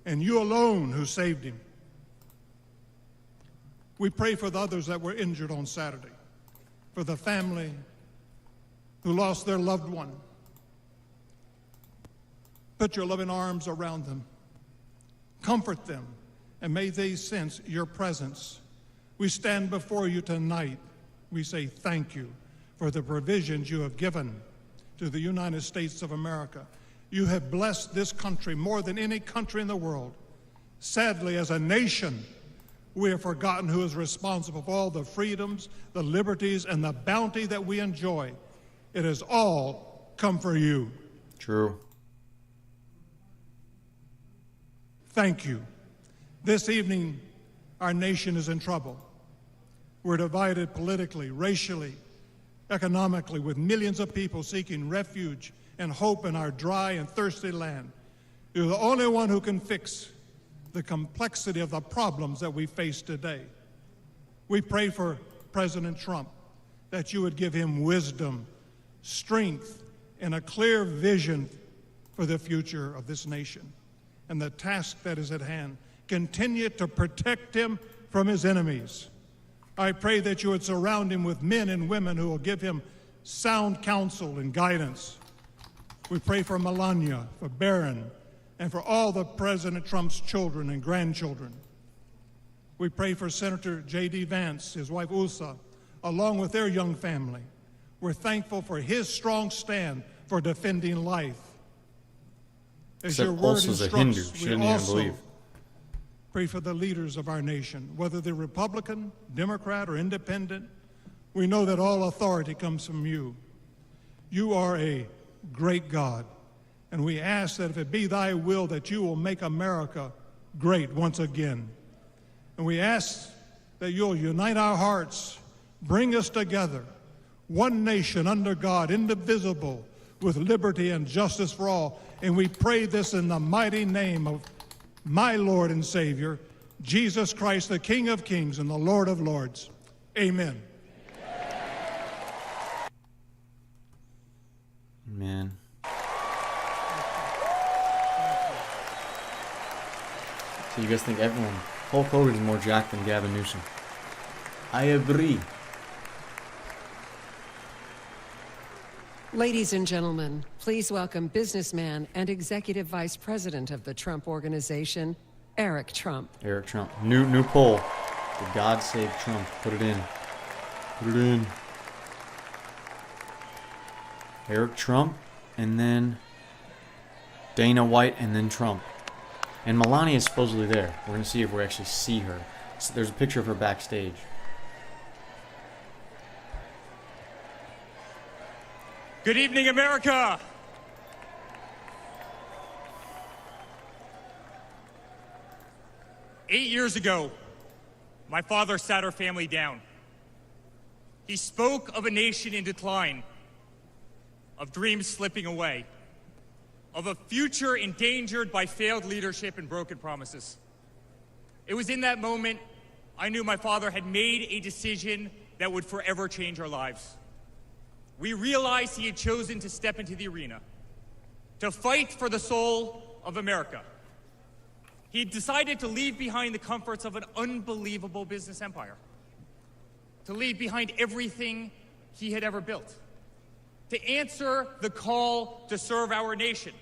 and you alone who saved him. We pray for the others that were injured on Saturday, for the family who lost their loved one. Put your loving arms around them. Comfort them, and may they sense your presence. We stand before you tonight. We say thank you for the provisions you have given to the United States of America. You have blessed this country more than any country in the world. Sadly, as a nation, we have forgotten who is responsible for all the freedoms, the liberties, and the bounty that we enjoy. It has all come for you. True. Thank you. This evening, our nation is in trouble. We're divided politically, racially, economically, with millions of people seeking refuge and hope in our dry and thirsty land. You're the only one who can fix the complexity of the problems that we face today. We pray for President Trump that you would give him wisdom, strength, and a clear vision for the future of this nation and the task that is at hand. Continue to protect him from his enemies. I pray that you would surround him with men and women who will give him sound counsel and guidance. We pray for Melania, for Barron, and for all the President Trump's children and grandchildren. We pray for Senator J.D. Vance, his wife Ulsa, along with their young family. We're thankful for his strong stand for defending life. As your word Ulsa's a Hindu. instructs, She we didn't even also believe. pray for the leaders of our nation, whether they're Republican, Democrat, or independent. We know that all authority comes from you. You are a great God, and we ask that if it be thy will that you will make America great once again. And we ask that you'll unite our hearts, bring us together, one nation under God, indivisible, with liberty and justice for all. And we pray this in the mighty name of my Lord and Savior, Jesus Christ, the King of Kings and the Lord of Lords. Amen. Man. So you guys think everyone, Hulk Hogan's more jacked than Gavin Newsom? I agree. Ladies and gentlemen, please welcome businessman and executive vice president of the Trump Organization, Eric Trump. Eric Trump. New poll. Did God save Trump? Put it in. Put it in. Eric Trump, and then Dana White, and then Trump. And Melania is supposedly there. We're going to see if we actually see her. So there's a picture of her backstage. Good evening, America. Eight years ago, my father sat our family down. He spoke of a nation in decline, of dreams slipping away, of a future endangered by failed leadership and broken promises. It was in that moment I knew my father had made a decision that would forever change our lives. We realized he had chosen to step into the arena, to fight for the soul of America. He had decided to leave behind the comforts of an unbelievable business empire, to leave behind everything he had ever built, to answer the call to serve our nation.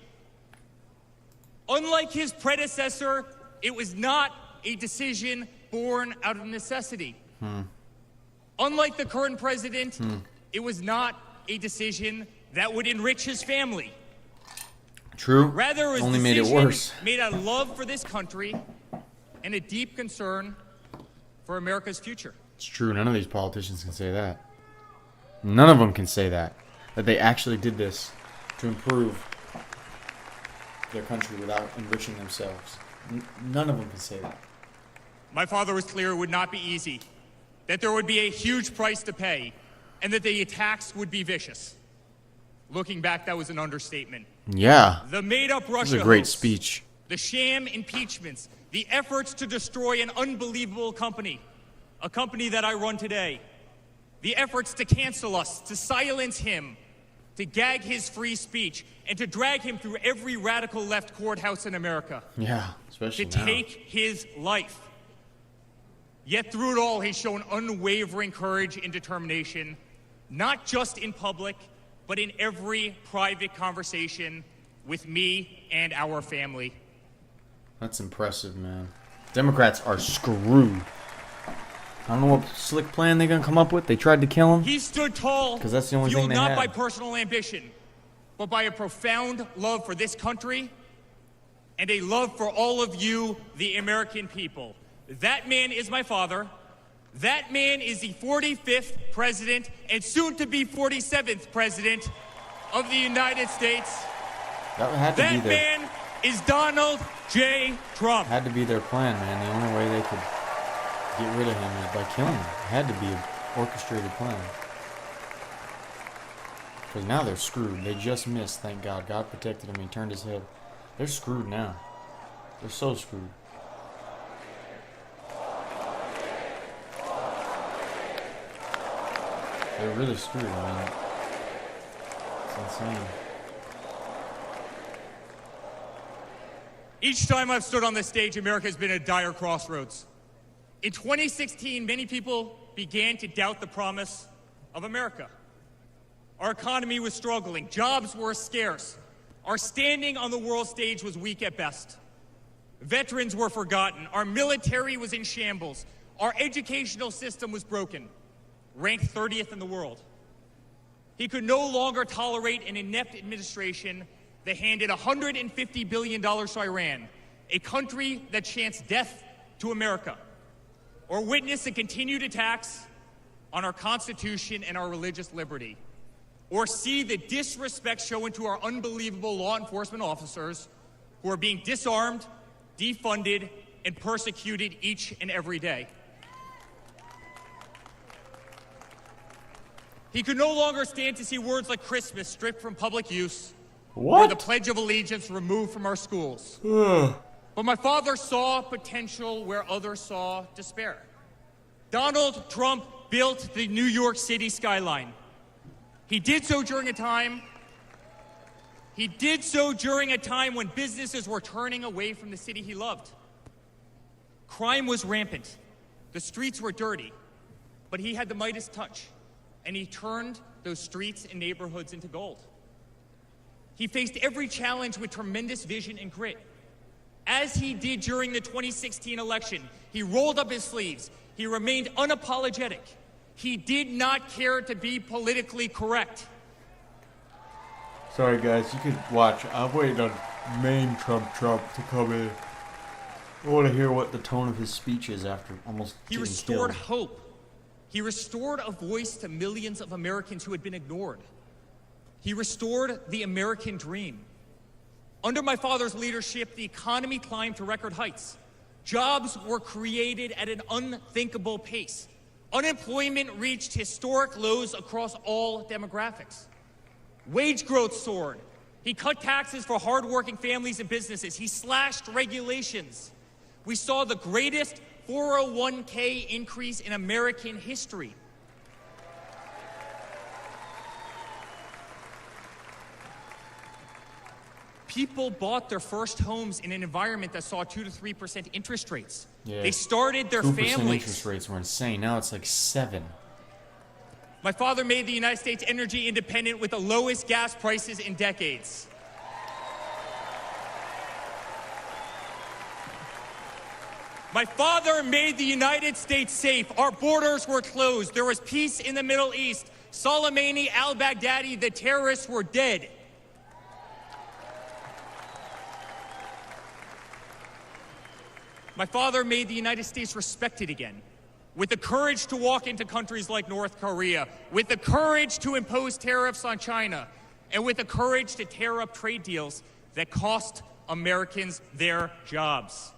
Unlike his predecessor, it was not a decision born out of necessity. Unlike the current president, it was not a decision that would enrich his family. True. Rather, it was Only a made it decision worse. made out of love for this country and a deep concern for America's future. It's true. None of these politicians can say that. None of them can say that they actually did this to improve their country without enriching themselves. None of them can say that. My father was clear it would not be easy, that there would be a huge price to pay, and that the attacks would be vicious. Looking back, that was an understatement. Yeah. The made-up Russia This is a great hoax, speech. the sham impeachments, the efforts to destroy an unbelievable company, a company that I run today, the efforts to cancel us, to silence him, to gag his free speech, and to drag him through every radical left courthouse in America. Yeah, especially to now. take his life. Yet through it all, he's shown unwavering courage and determination, not just in public, but in every private conversation with me and our family. That's impressive, man. Democrats are screwed. I don't know what slick plan they're going to come up with. They tried to kill him. He stood tall, 'Cause that's the only thing fueled they not had. by personal ambition, but by a profound love for this country and a love for all of you, the American people. That man is my father. That man is the 45th president and soon to be 47th president of the United States. That had to be That their man is Donald J. Trump. had to be their plan, man. The only way they could get rid of him is by killing him. It had to be an orchestrated plan. Because now they're screwed. They just missed, thank God. God protected him. He turned his head. They're screwed now. They're so screwed. They're really screwed, I mean. It's insane. Each time I've stood on this stage, America has been at a dire crossroads. In 2016, many people began to doubt the promise of America. Our economy was struggling. Jobs were scarce. Our standing on the world stage was weak at best. Veterans were forgotten. Our military was in shambles. Our educational system was broken, ranked 30th in the world. He could no longer tolerate an inept administration that handed $150 billion to Iran, a country that chants death to America, or witness the continued attacks on our Constitution and our religious liberty, or see the disrespect shown to our unbelievable law enforcement officers who are being disarmed, defunded, and persecuted each and every day. He could no longer stand to see words like Christmas stripped from public use, or the Pledge of Allegiance removed from our schools. But my father saw potential where others saw despair. Donald Trump built the New York City skyline. He did so during a time when businesses were turning away from the city he loved. Crime was rampant. The streets were dirty. But he had the Midas touch, and he turned those streets and neighborhoods into gold. He faced every challenge with tremendous vision and grit. As he did during the 2016 election, he rolled up his sleeves. He remained unapologetic. He did not care to be politically correct. Sorry, guys. You could watch. I'm waiting on main Trump to come in. I want to hear what the tone of his speech is after almost He getting restored killed. hope. He restored a voice to millions of Americans who had been ignored. He restored the American dream. Under my father's leadership, the economy climbed to record heights. Jobs were created at an unthinkable pace. Unemployment reached historic lows across all demographics. Wage growth soared. He cut taxes for hardworking families and businesses. He slashed regulations. We saw the greatest 401k increase in American history. People bought their first homes in an environment that saw 2 to 3% interest rates. Yeah. They started their 2% families. interest rates were insane. Now it's like 7. My father made the United States energy independent with the lowest gas prices in decades. My father made the United States safe. Our borders were closed. There was peace in the Middle East. Soleimani, al-Baghdadi, the terrorists were dead. My father made the United States respected again, with the courage to walk into countries like North Korea, with the courage to impose tariffs on China, and with the courage to tear up trade deals that cost Americans their jobs.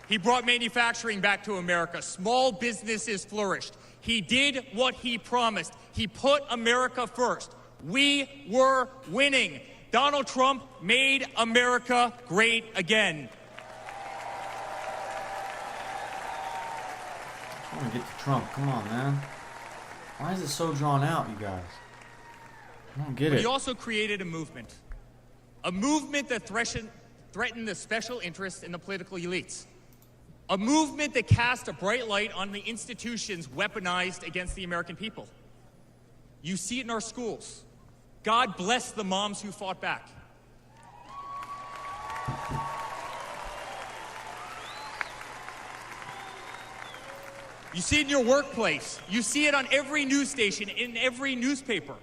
He brought manufacturing back to America. Small businesses flourished. He did what he promised. He put America first. We were winning. Donald Trump made America great again. I want to get to Trump. Come on, man. Why is it so drawn out, you guys? I don't get it. He also created a movement that threatened the special interests in the political elites. A movement that cast a bright light on the institutions weaponized against the American people. You see it in our schools. God bless the moms who fought back. You see it in your workplace. You see it on every news station, in every newspaper.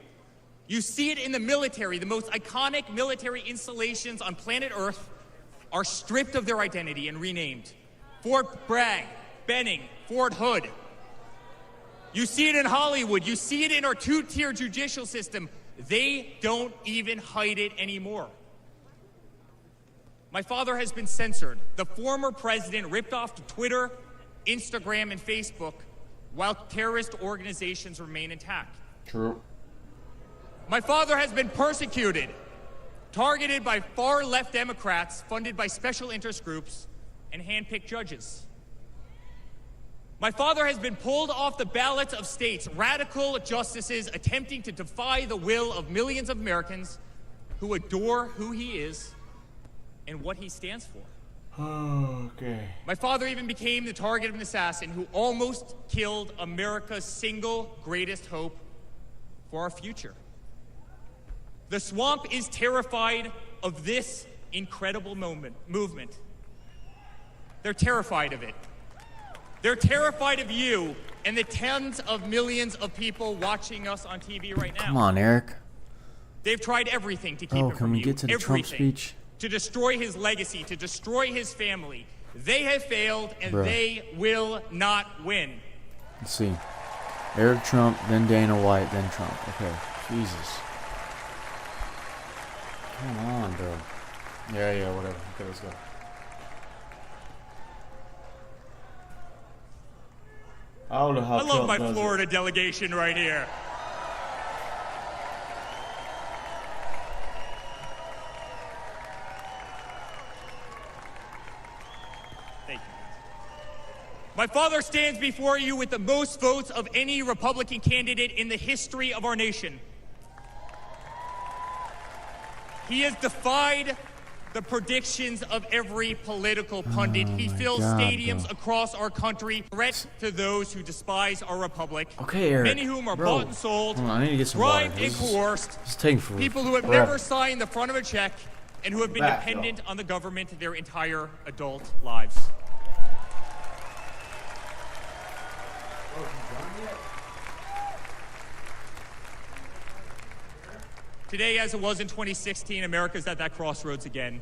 You see it in the military. The most iconic military installations on planet Earth are stripped of their identity and renamed. Fort Bragg, Benning, Fort Hood. You see it in Hollywood. You see it in our two-tier judicial system. They don't even hide it anymore. My father has been censored. The former president ripped off Twitter, Instagram, and Facebook while terrorist organizations remain intact. True. My father has been persecuted, targeted by far-left Democrats funded by special interest groups and hand-picked judges. My father has been pulled off the ballots of states, radical justices attempting to defy the will of millions of Americans who adore who he is and what he stands for. Oh, okay. My father even became the target of an assassin who almost killed America's single greatest hope for our future. The swamp is terrified of this incredible movement. They're terrified of it. They're terrified of you and the tens of millions of people watching us on TV right now. Come on, Eric. They've tried everything to keep it can from we you. get to the Trump speech? To destroy his legacy, to destroy his family. They have failed, and Bruh. they will not win. Let's see. Eric Trump, then Dana White, then Trump. Okay. Jesus. Come on, bro. Yeah, whatever. Okay, let's go. I don't know how I love Trump my does Florida delegation right here. Thank you. My father stands before you with the most votes of any Republican candidate in the history of our nation. He has defied the predictions of every political pundit. He fills stadiums across our country, threat to those who despise our republic. Okay, Eric. Many whom are bought and sold, Hold on, I need to get some water. bribed and coerced. It's taking forever. People who have never signed the front of a check and who have been Back, dependent on the government their entire adult lives. Today, as it was in 2016, America's at that crossroads again.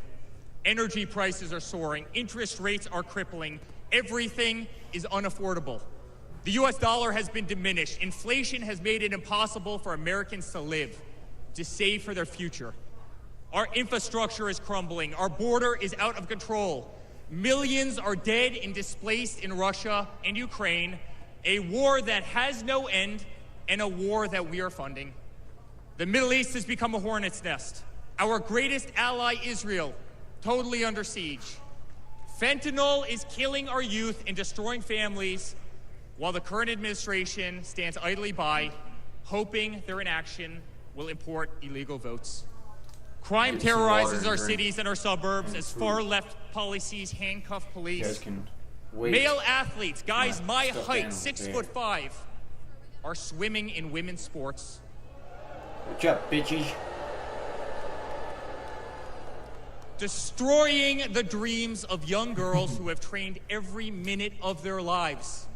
Energy prices are soaring. Interest rates are crippling. Everything is unaffordable. The U.S. dollar has been diminished. Inflation has made it impossible for Americans to live, to save for their future. Our infrastructure is crumbling. Our border is out of control. Millions are dead and displaced in Russia and Ukraine, a war that has no end and a war that we are funding. The Middle East has become a hornet's nest. Our greatest ally, Israel, totally under siege. Fentanyl is killing our youth and destroying families, while the current administration stands idly by, hoping their inaction will import illegal votes. Crime terrorizes our cities and our suburbs as far-left policies handcuff police. Male athletes, guys my height, 6'5", are swimming in women's sports. What's up, bitches? Destroying the dreams of young girls who have trained every minute of their lives.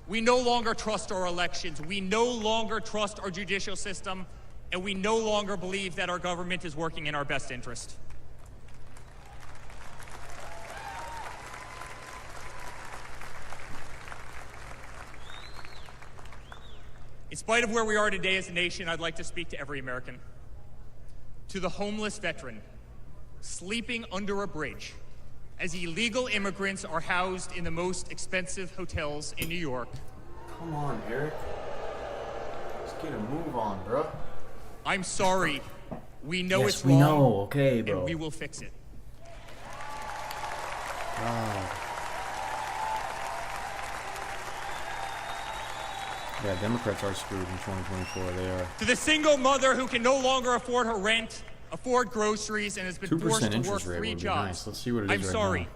We no longer trust our elections. We no longer trust our judicial system. And we no longer believe that our government is working in our best interest. In spite of where we are today as a nation, I'd like to speak to every American. To the homeless veteran sleeping under a bridge as illegal immigrants are housed in the most expensive hotels in New York. Come on, Eric. Let's get a move on, bro. I'm sorry. We know Yes, it's we wrong. know. Okay, bro. And we will fix it. Yeah, Democrats are screwed in 2024. They are. To the single mother who can no longer afford her rent, afford groceries, and has been 2% forced to work interest rate 3 would be jobs. nice. Let's see what it is I'm right sorry. now.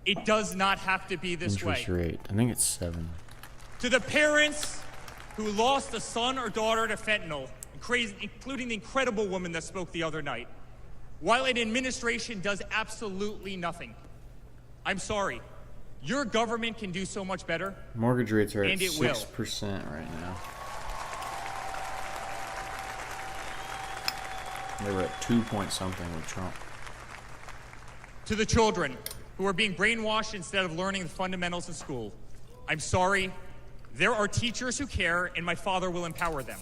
It does not have to be this Interest way. rate. I think it's 7. To the parents who lost a son or daughter to fentanyl, including the incredible woman that spoke the other night, while an administration does absolutely nothing. I'm sorry. Your government can do so much better. Mortgage rates are at And it will. 6% right now. They were at 2 point something with Trump. To the children who are being brainwashed instead of learning the fundamentals in school, I'm sorry. There are teachers who care, and my father will empower them.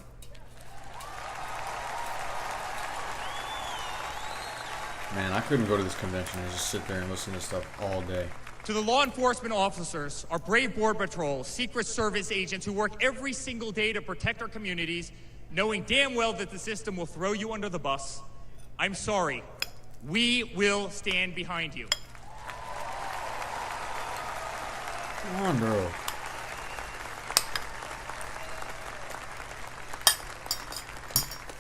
Man, I couldn't go to this convention and just sit there and listen to stuff all day. To the law enforcement officers, our brave Border Patrol, Secret Service agents who work every single day to protect our communities, knowing damn well that the system will throw you under the bus, I'm sorry. We will stand behind you. Come on, bro.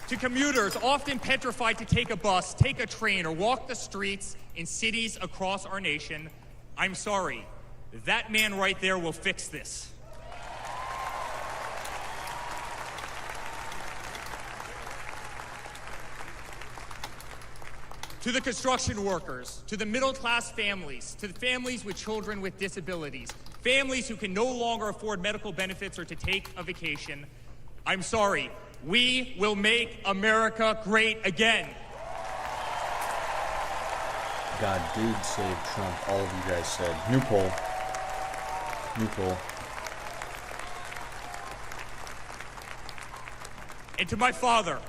To commuters often petrified to take a bus, take a train, or walk the streets in cities across our nation, I'm sorry. That man right there will fix this. To the construction workers, to the middle-class families, to the families with children with disabilities, families who can no longer afford medical benefits or to take a vacation, I'm sorry. We will make America great again. God did save Trump, all of you guys said. New poll. New poll. And to my father,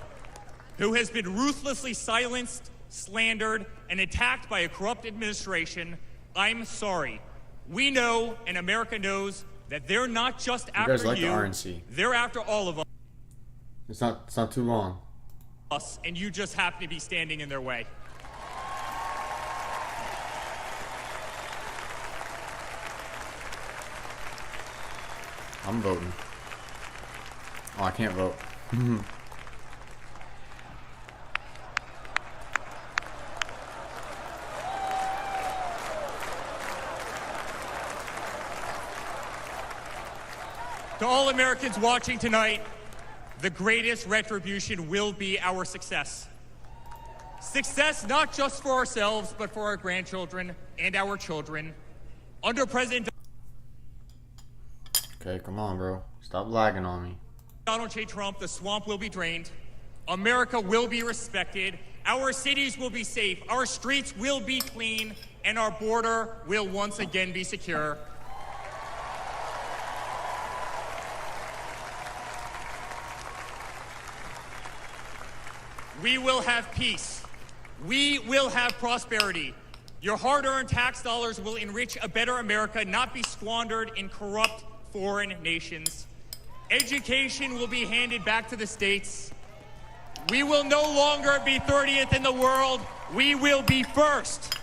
who has been ruthlessly silenced, slandered, and attacked by a corrupt administration, I'm sorry. We know, and America knows, that they're not just after guys like you. the RNC. They're after all of It's not too long. us, and you just happen to be standing in their way. I'm voting. Oh, I can't vote. To all Americans watching tonight, the greatest retribution will be our success. Success not just for ourselves, but for our grandchildren and our children. Under President Okay, come on, bro. Stop lagging on me. Donald J. Trump, the swamp will be drained. America will be respected. Our cities will be safe. Our streets will be clean. And our border will once again be secure. We will have peace. We will have prosperity. Your hard-earned tax dollars will enrich a better America, not be squandered in corrupt foreign nations. Education will be handed back to the states. We will no longer be 30th in the world. We will be first.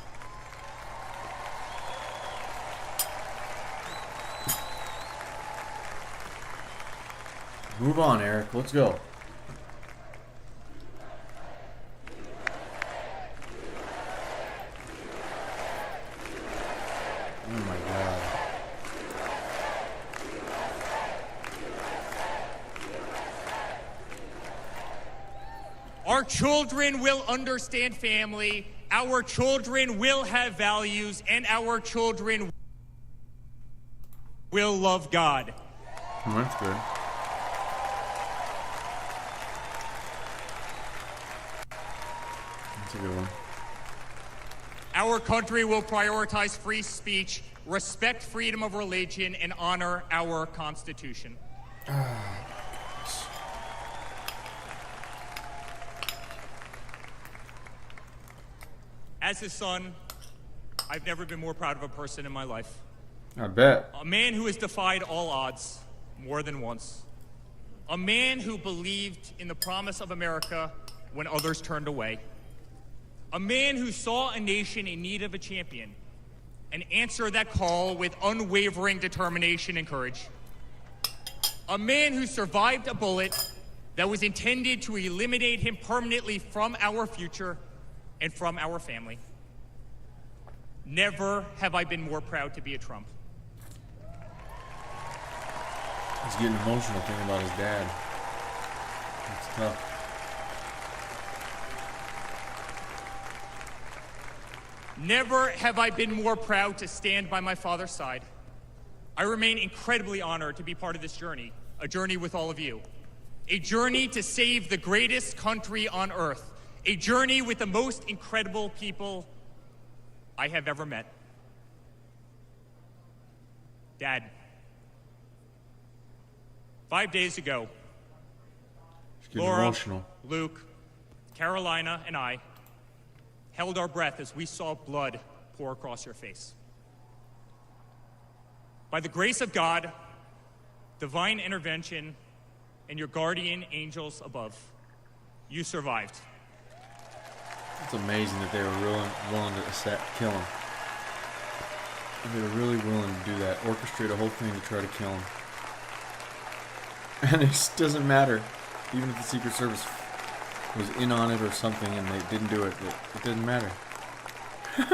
Move on, Eric. Let's go. Oh my God. Our children will understand family. Our children will have values, and our children will love God. Oh, that's good. That's a good one. Our country will prioritize free speech, respect freedom of religion, and honor our Constitution. As his son, I've never been more proud of a person in my life. I bet. A man who has defied all odds more than once. A man who believed in the promise of America when others turned away. A man who saw a nation in need of a champion and answered that call with unwavering determination and courage. A man who survived a bullet that was intended to eliminate him permanently from our future and from our family. Never have I been more proud to be a Trump. He's getting emotional thinking about his dad. It's tough. Never have I been more proud to stand by my father's side. I remain incredibly honored to be part of this journey, a journey with all of you. A journey to save the greatest country on earth. A journey with the most incredible people I have ever met. Dad, 5 days ago, Laura, emotional. Luke, Carolina, and I held our breath as we saw blood pour across your face. By the grace of God, divine intervention, and your guardian angels above, you survived. It's amazing that they were willing to kill him. They were really willing to do that, orchestrate a whole thing to try to kill him. And it just doesn't matter. Even if the Secret Service was in on it or something and they didn't do it, it didn't matter. It's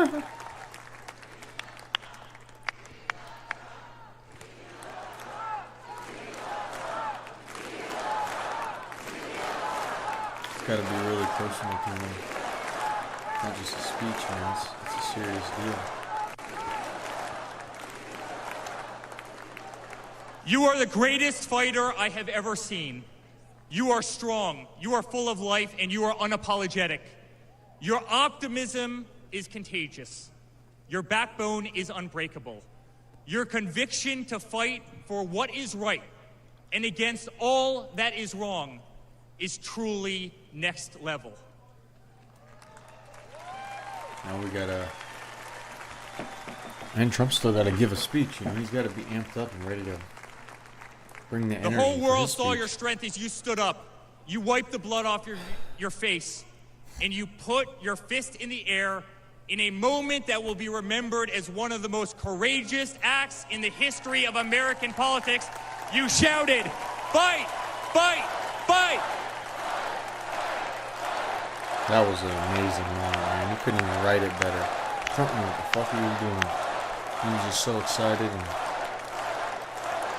got to be really personal to him. Not just a speech, man. It's a serious deal. You are the greatest fighter I have ever seen. You are strong, you are full of life, and you are unapologetic. Your optimism is contagious. Your backbone is unbreakable. Your conviction to fight for what is right and against all that is wrong is truly next level. Now we gotta... And Trump's still gotta give a speech, you know? He's gotta be amped up and ready to bring the energy. The whole world saw speech. your strength as you stood up. You wiped the blood off your face, and you put your fist in the air in a moment that will be remembered as one of the most courageous acts in the history of American politics. You shouted, "Fight! Fight! Fight!" That was an amazing moment, man. You couldn't even write it better. Trump knew what the fuck he was doing. He was just so excited and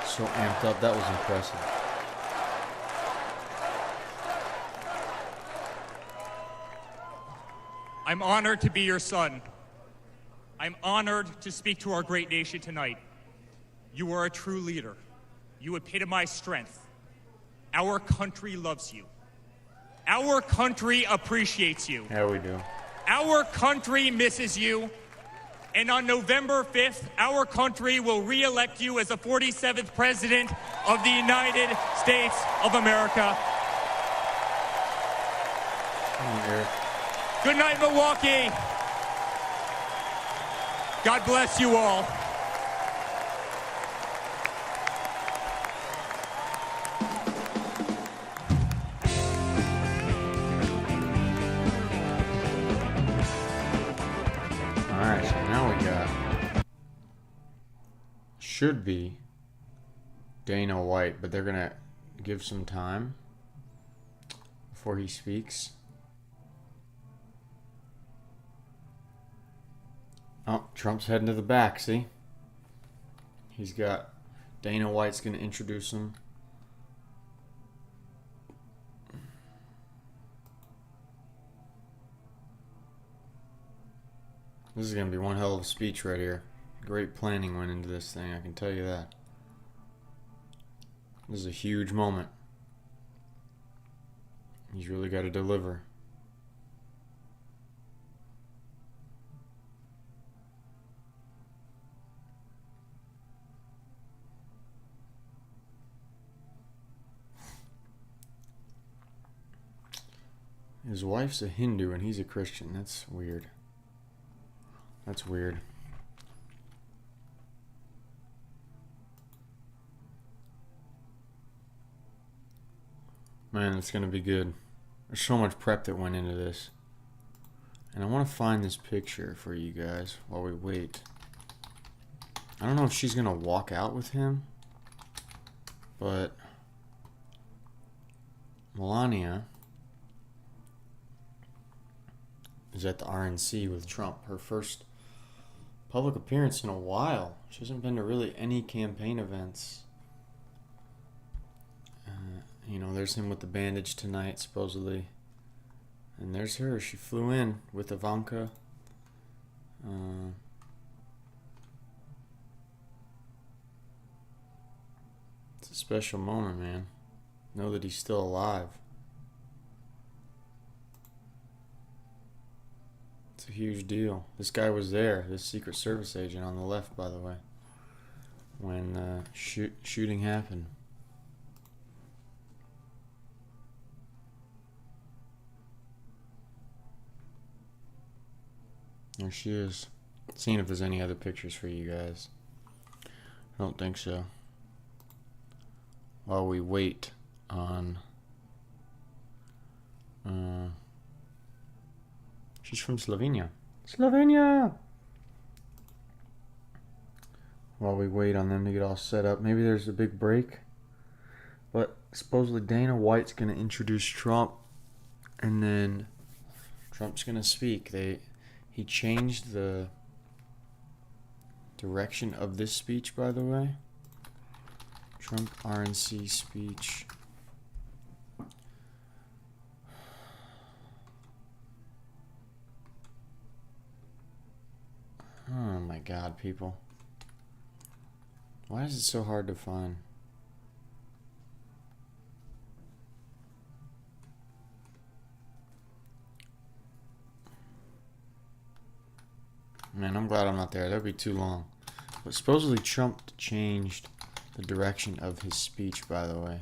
so amped up. That was impressive. I'm honored to be your son. I'm honored to speak to our great nation tonight. You are a true leader. You epitomize strength. Our country loves you. Our country appreciates you. Yeah, we do. Our country misses you. And on November 5th, our country will re-elect you as the 47th President of the United States of America. Come on, Eric. Good night, Milwaukee. God bless you all. should be Dana White, but they're going to give some time before he speaks. Oh, Trump's heading to the back, see? He's got Dana White's going to introduce him. This is going to be one hell of a speech right here. Great planning went into this thing, I can tell you that. This is a huge moment. He's really got to deliver. His wife's a Hindu and he's a Christian. That's weird. That's weird. Man, it's going to be good. There's so much prep that went into this. And I want to find this picture for you guys while we wait. I don't know if she's going to walk out with him, but Melania is at the RNC with Trump. Her first public appearance in a while. She hasn't been to really any campaign events. You know, there's him with the bandage tonight, supposedly. And there's her. She flew in with Ivanka. It's a special moment, man. Know that he's still alive. It's a huge deal. This guy was there, this Secret Service agent on the left, by the way, when the shooting happened. There she is. Seeing if there's any other pictures for you guys. I don't think so. While we wait on... she's from Slovenia. Slovenia! While we wait on them to get all set up. Maybe there's a big break. But supposedly Dana White's going to introduce Trump. And then Trump's going to speak. He changed the direction of this speech, by the way. Trump RNC speech. Oh my God, people. Why is it so hard to find? Man, I'm glad I'm not there. That'd be too long. But supposedly Trump changed the direction of his speech, by the way.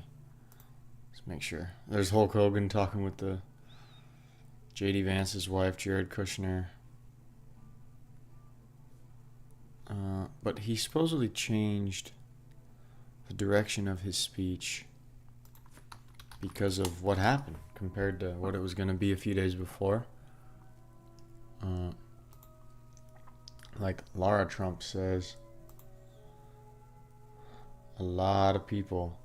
Let's make sure. There's Hulk Hogan talking with the J.D. Vance's wife, Jared Kushner. But he supposedly changed the direction of his speech because of what happened compared to what it was going to be a few days before. Like Lara Trump says, a lot of people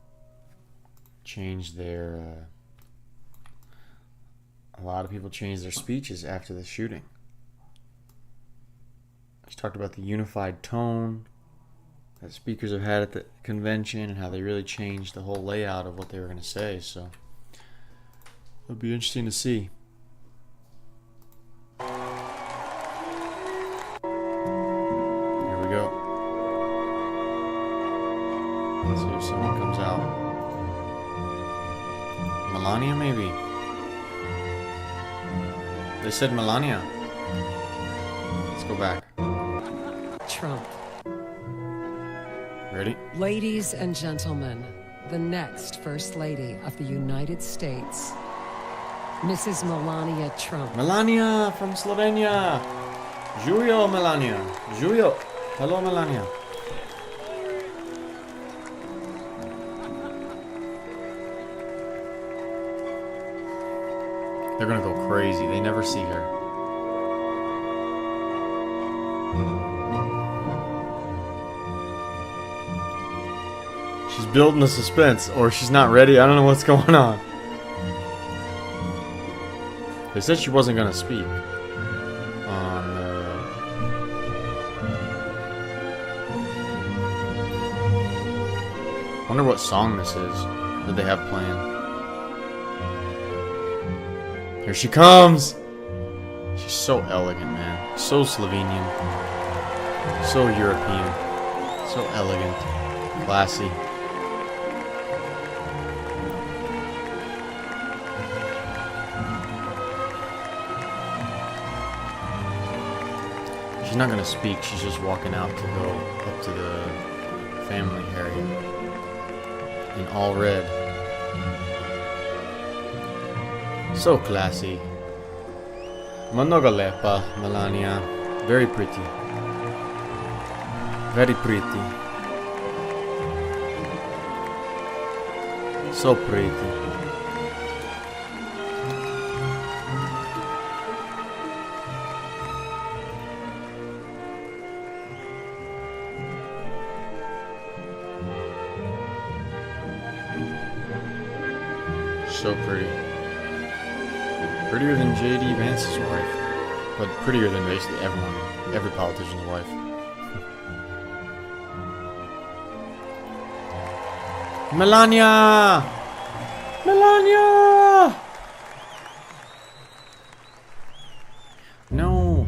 changed their speeches after the shooting. She talked about the unified tone that speakers have had at the convention and how they really changed the whole layout of what they were going to say. So it'll be interesting to see. Here we go. Let's see if someone comes out. Melania, maybe? They said Melania. Let's go back. Trump. Ready? Ladies and gentlemen, the next First Lady of the United States, Mrs. Melania Trump. Melania from Slovenia. Julio, Melania. Julio. Hello, Melania. They're gonna go crazy. They never see her. building the suspense, or she's not ready. I don't know what's going on. They said she wasn't gonna speak on wonder what song this is that they have playing. Here she comes! She's so elegant, man. So Slovenian. So European. So elegant. Classy. She's not gonna speak, she's just walking out to go up to the family area. In all red. So classy. Mnogo lepa, Melania. Very pretty. Very pretty. So pretty. So pretty. Prettier than J.D. Vance's wife. But prettier than basically everyone. Every politician's wife. Melania! Melania! No.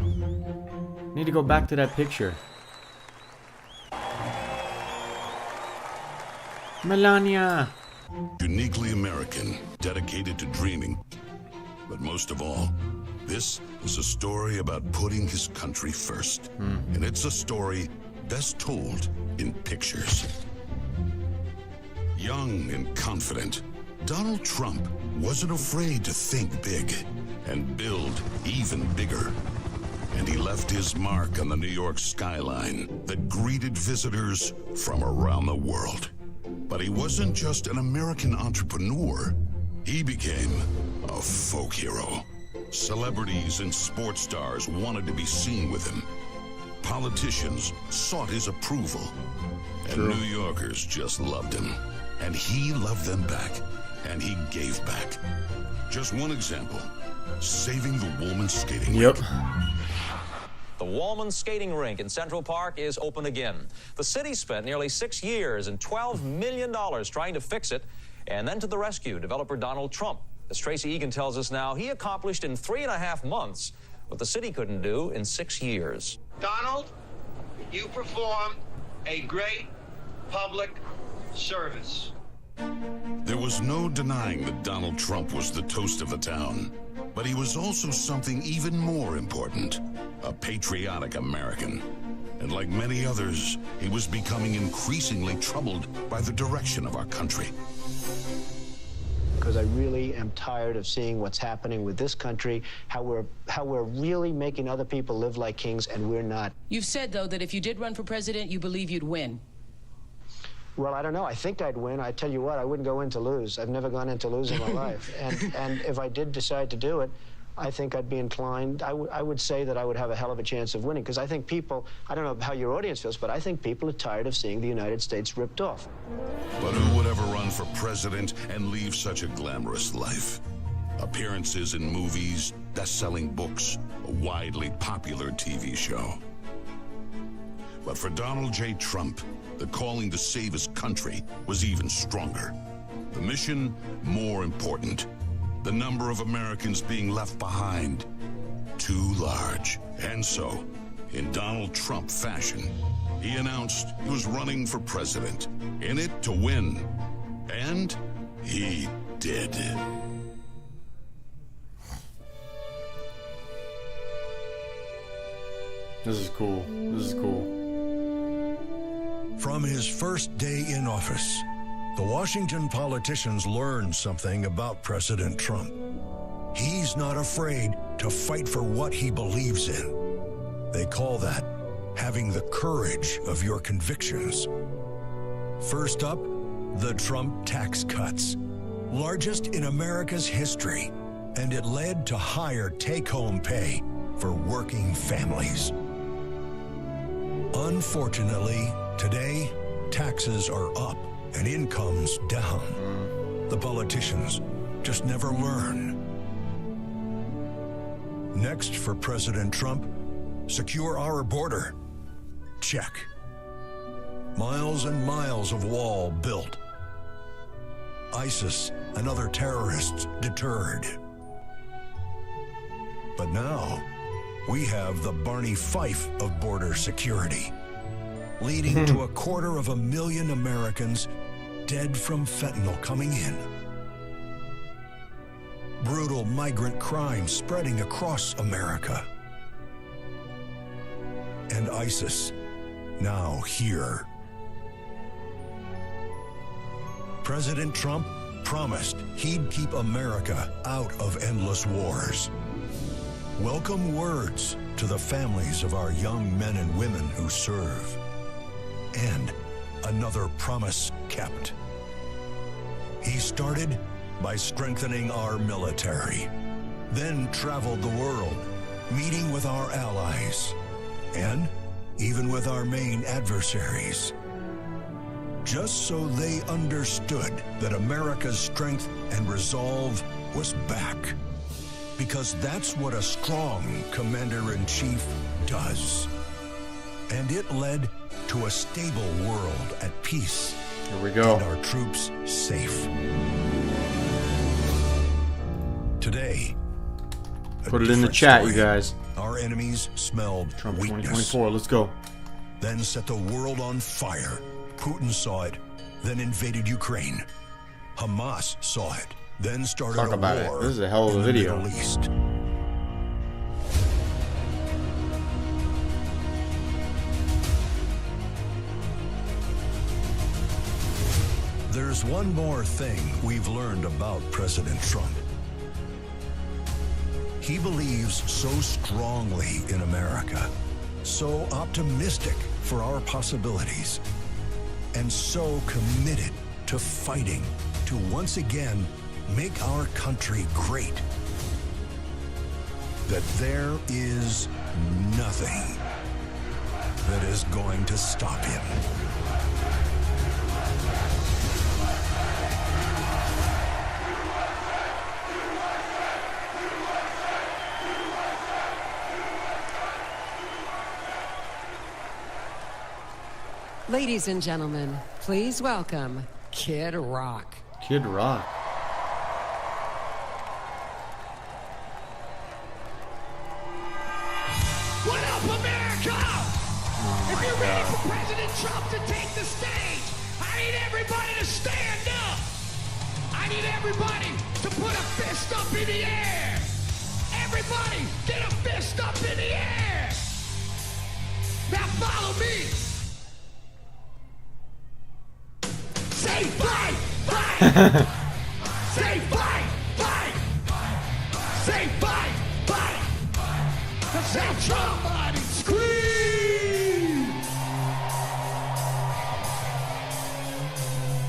Need to go back to that picture. Melania! Uniquely American, dedicated to dreaming. But most of all, this is a story about putting his country first. And it's a story best told in pictures. Young and confident, Donald Trump wasn't afraid to think big and build even bigger. And he left his mark on the New York skyline that greeted visitors from around the world. But he wasn't just an American entrepreneur. He became a folk hero. Celebrities and sports stars wanted to be seen with him. Politicians sought his approval. And New Yorkers just loved him. And he loved them back. And he gave back. Just one example. Saving the Woolman skating rink. The Woolman Skating Rink in Central Park is open again. The city spent nearly 6 years and $12 million trying to fix it. And then to the rescue, developer Donald Trump. As Tracy Egan tells us now, he accomplished in 3.5 months what the city couldn't do in 6 years. Donald, you performed a great public service. There was no denying that Donald Trump was the toast of the town. But he was also something even more important, a patriotic American. And like many others, he was becoming increasingly troubled by the direction of our country. Because I really am tired of seeing what's happening with this country, how we're really making other people live like kings, and we're not. You've said, though, that if you did run for president, you believe you'd win. Well, I don't know. I think I'd win. I tell you what, I wouldn't go in to lose. I've never gone in to lose in my life. And if I did decide to do it, I think I'd be inclined, I would say that I would have a hell of a chance of winning, because I think people, I don't know how your audience feels, but I think people are tired of seeing the United States ripped off. But who would ever run for president and leave such a glamorous life? Appearances in movies, best-selling books, a widely popular TV show. But for Donald J. Trump, the calling to save his country was even stronger. The mission, more important. The number of Americans being left behind, too large. And so, in Donald Trump fashion, he announced he was running for president, in it to win. And he did. This is cool. This is cool. From his first day in office, the Washington politicians learned something about President Trump. He's not afraid to fight for what he believes in. They call that having the courage of your convictions. First up, the Trump tax cuts, largest in America's history, and it led to higher take-home pay for working families. Unfortunately, today, taxes are up and incomes down. The politicians just never learn. Next for President Trump, secure our border. Check. Miles and miles of wall built. ISIS and other terrorists deterred. But now, we have the Barney Fife of border security, leading to 250,000 Americans dead from fentanyl coming in. Brutal migrant crime spreading across America. And ISIS now here. President Trump promised he'd keep America out of endless wars. Welcome words to the families of our young men and women who serve. And another promise kept. He started by strengthening our military, then traveled the world, meeting with our allies, and even with our main adversaries. Just so they understood that America's strength and resolve was back. Because that's what a strong commander-in-chief does. And it led to a stable world at peace. Here we go. And our troops safe. Today, put it in the chat, story. you guys. Our enemies smelled Trump weakness. 2024. Let's go. Then set the world on fire. Putin saw it, then invaded Ukraine. Hamas saw it, then started Talk a about war it. This is a hell of a in video. the Middle East. There's one more thing we've learned about President Trump. He believes so strongly in America, so optimistic for our possibilities, and so committed to fighting to once again make our country great, that there is nothing that is going to stop him. Ladies and gentlemen, please welcome Kid Rock. Kid Rock. What up, America? If you're ready for President Trump to take the stage, I need everybody to stand up. I need everybody to put a fist up in the air. Everybody, get a fist up in the air. Now follow me. Say fight, fight. Say fight, fight. Say fight, fight. Say Trump, scream.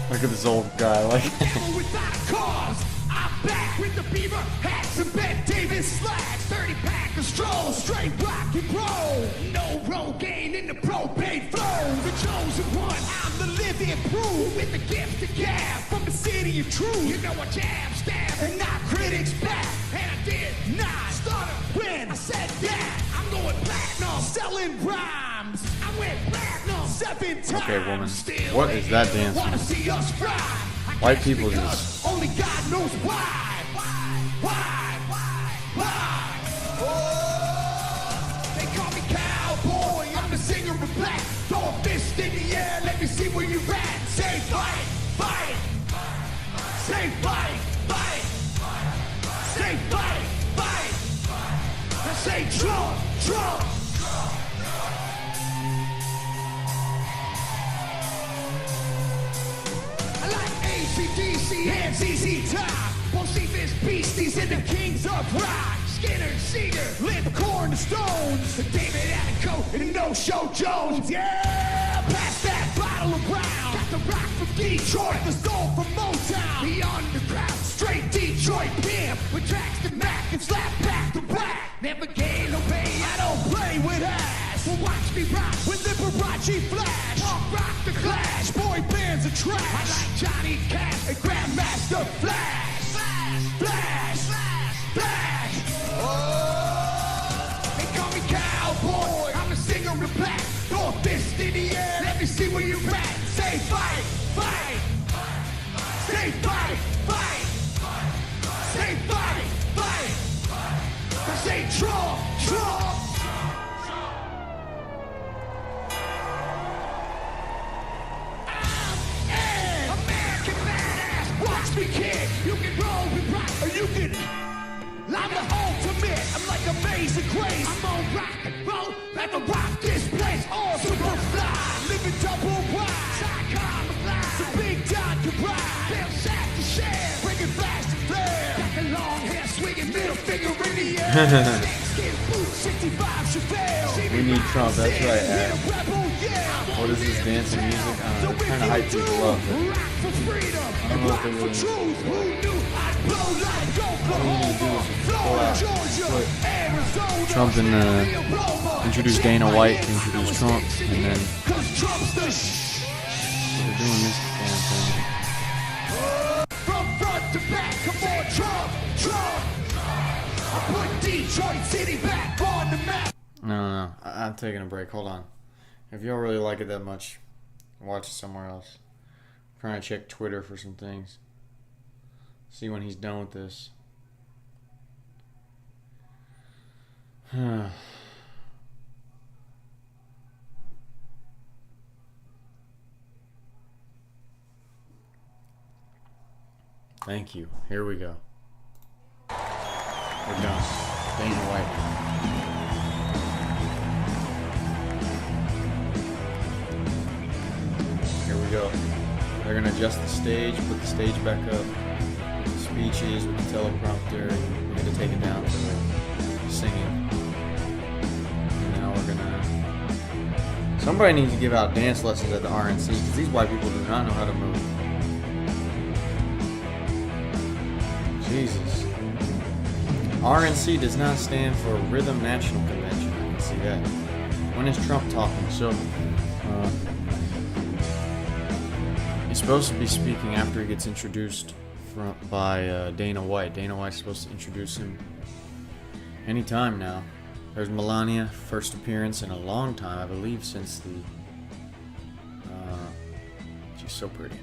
Look at this old guy. Like. Devil without a cause. I'm back with the beaver hats and Ben Davis slacks. 30-pack of stroll, straight rock and roll. No Rogaine in the propane flow. The chosen one, I'm the living proof. With the gift to gab from the city of truth. You know I jab, stab, and knock critics back. And I did not start a win. I said that I'm going platinum, selling rhymes. I went platinum 7 times. Okay, woman. Still What is that dance? wanna see us fry. White people just. Only God knows why. Why? Oh, they call me cowboy. I'm the singer of black. Throw a fist in the air. Let me see where you at. Say fight, fight. Say fight, fight. Say fight, fight. I say Trump, Trump. I like ACDC and ZZ Top. Won't see this beasties and the kings of rock. Skinner, Cedar, Lip, Corn, the Stones. David Attencoat and No-Show Jones. Yeah, pass that bottle around. Got the rock from Detroit, the soul from Motown. The underground, straight Detroit pimp. With tracks to Mac and slap back to back. Never gain no pay, I don't play with ass. Well, watch me rock with Liberace Flash. Punk rock the Clash, boy bands hands are trash. I like Johnny Cash and Grandmaster Flash. Flash. Flash. Oh, they call me cowboy. I'm a singer of black. Throw a fist in the air. Let me see where you're at. Say fight, fight. Say fight, fight. Say fight, fight. I say Trump, Trump. Watch me, kid. You can roll with rock, or you can. I'm the ultimate. I'm like Amazing Grace. I'm on rock and roll. Never rock this place. All super fly. Living double wide. Psychom alive. So big Don can ride. Bill Shack to share. Bringing flash to flare. Got the long hair swinging middle finger in the air. Skin boots, 65 Chevelle. We need Trump, that's right. What is this dancing music? I don't know, it's kind of hype people up. I don't know if they really... Put Trump in introduce Dana White to introduce Trump, and then they're doing this damn thing. From front to back, come on, Trump, Trump. I put Detroit City back on the map. No, I'm taking a break. Hold on. If y'all really like it that much, watch it somewhere else. I'm trying to check Twitter for some things. See when he's done with this. Thank you. Here we go. We're done. Dana White. Here we go. They're going to adjust the stage, put the stage back up. Speeches with the teleprompter. We're going to take it down to the singing. And now we're going to... Somebody needs to give out dance lessons at the RNC because these white people do not know how to move. Jesus. RNC does not stand for Rhythm National Convention. I can see that. When is Trump talking? So, he's supposed to be speaking after he gets introduced by Dana White. Dana White's supposed to introduce him anytime now. There's Melania, first appearance in a long time, I believe, since the... she's so pretty.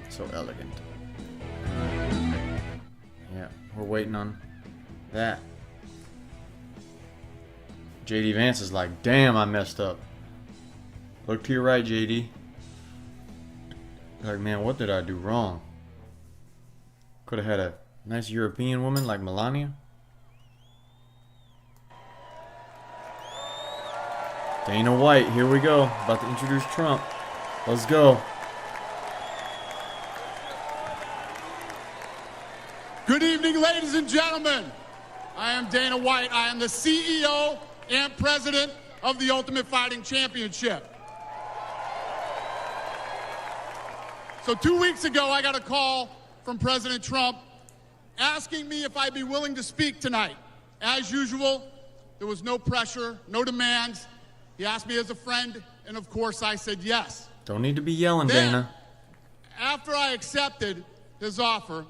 So elegant. Yeah, we're waiting on that. JD Vance is like, damn, I messed up. Look to your right, JD. Like, man, what did I do wrong? Could have had a nice European woman like Melania. Dana White, here we go. About to introduce Trump. Let's go. Good evening, ladies and gentlemen. I am Dana White. I am the CEO and president of the Ultimate Fighting Championship. So 2 weeks ago, I got a call from President Trump asking me if I'd be willing to speak tonight. As usual, there was no pressure, no demands. He asked me as a friend, and of course I said yes. Don't need to be yelling, Then, Dana. after I accepted his offer,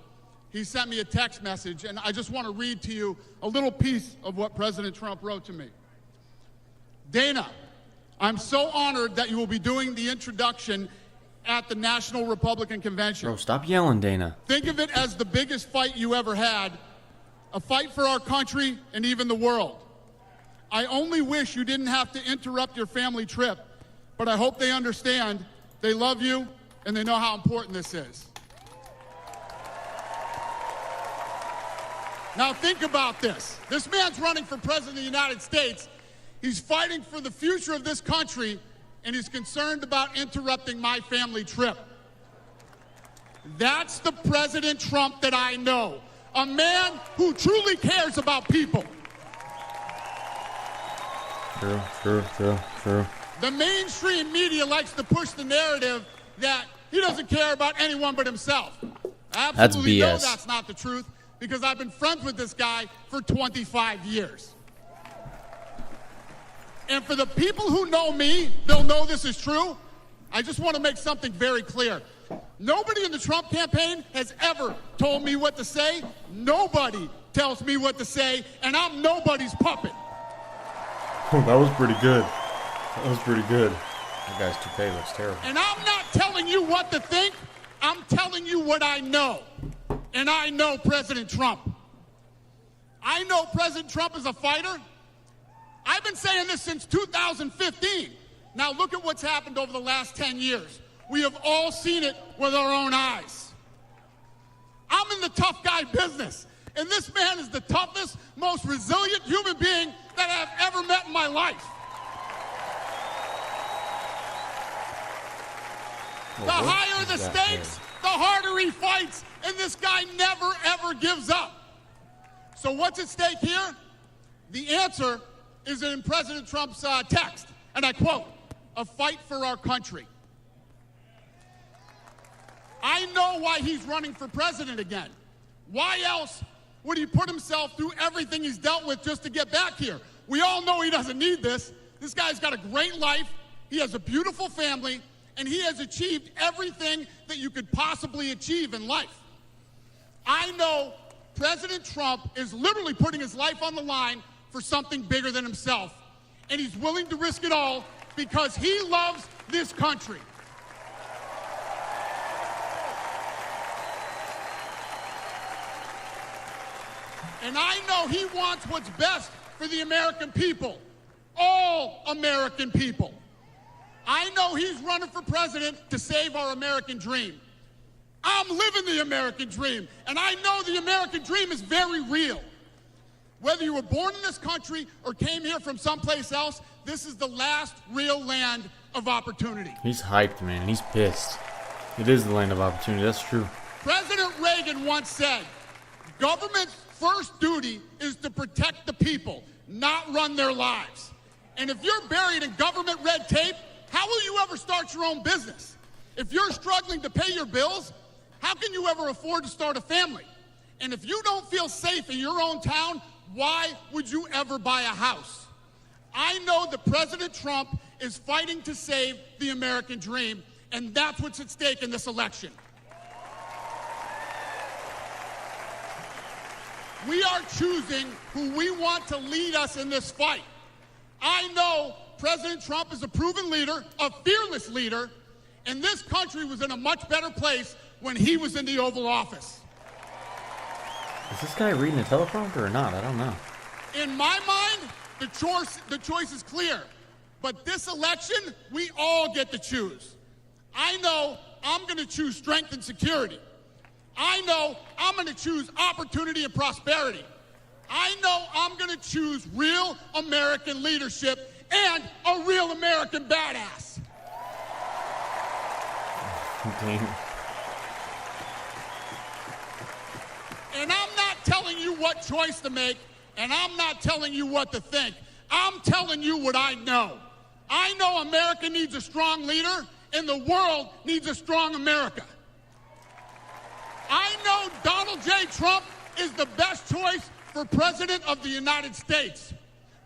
he sent me a text message, and I just want to read to you a little piece of what President Trump wrote to me. Dana, I'm so honored that you will be doing the introduction at the National Republican Convention. Bro, stop yelling, Dana. Think of it as the biggest fight you ever had, a fight for our country and even the world. I only wish you didn't have to interrupt your family trip, but I hope they understand, they love you, and they know how important this is. Now think about this. This man's running for president of the United States. He's fighting for the future of this country, and he's concerned about interrupting my family trip. That's the President Trump that I know. A man who truly cares about people. True. The mainstream media likes to push the narrative that he doesn't care about anyone but himself. I absolutely know that's not the truth, because I've been friends with this guy for 25 years. And for the people who know me, they'll know this is true. I just want to make something very clear. Nobody in the Trump campaign has ever told me what to say. Nobody tells me what to say, and I'm nobody's puppet. Oh, that was pretty good. That was pretty good. That guy's toupee looks terrible. And I'm not telling you what to think. I'm telling you what I know. And I know President Trump. I know President Trump is a fighter. I've been saying this since 2015. Now look at what's happened over the last 10 years. We have all seen it with our own eyes. I'm in the tough guy business, and this man is the toughest, most resilient human being that I've ever met in my life. The higher the stakes, the harder he fights, and this guy never, ever gives up. So what's at stake here? The answer is in President Trump's text, and I quote, "A fight for our country." I know why he's running for president again. Why else would he put himself through everything he's dealt with just to get back here? We all know he doesn't need this. This guy's got a great life. He has a beautiful family, and he has achieved everything that you could possibly achieve in life. I know President Trump is literally putting his life on the line for something bigger than himself, and he's willing to risk it all because he loves this country. And I know he wants what's best for the American people, all American people. I know he's running for president to save our American dream. I'm living the American dream, and I know the American dream is very real. Whether you were born in this country or came here from someplace else, this is the last real land of opportunity. He's hyped, man. He's pissed. It is the land of opportunity. That's true. President Reagan once said, government's first duty is to protect the people, not run their lives. And if you're buried in government red tape, how will you ever start your own business? If you're struggling to pay your bills, how can you ever afford to start a family? And if you don't feel safe in your own town, why would you ever buy a house? I know that President Trump is fighting to save the American dream, and that's what's at stake in this election. We are choosing who we want to lead us in this fight. I know President Trump is a proven leader, a fearless leader, and this country was in a much better place when he was in the Oval Office. Is this guy reading a teleprompter or not? I don't know. In my mind, the choice is clear. But this election, we all get to choose. I know I'm going to choose strength and security. I know I'm going to choose opportunity and prosperity. I know I'm going to choose real American leadership and a real American badass. Okay. And I'm not telling you what choice to make, and I'm not telling you what to think. I'm telling you what I know. I know America needs a strong leader, and the world needs a strong America. I know Donald J. Trump is the best choice for President of the United States.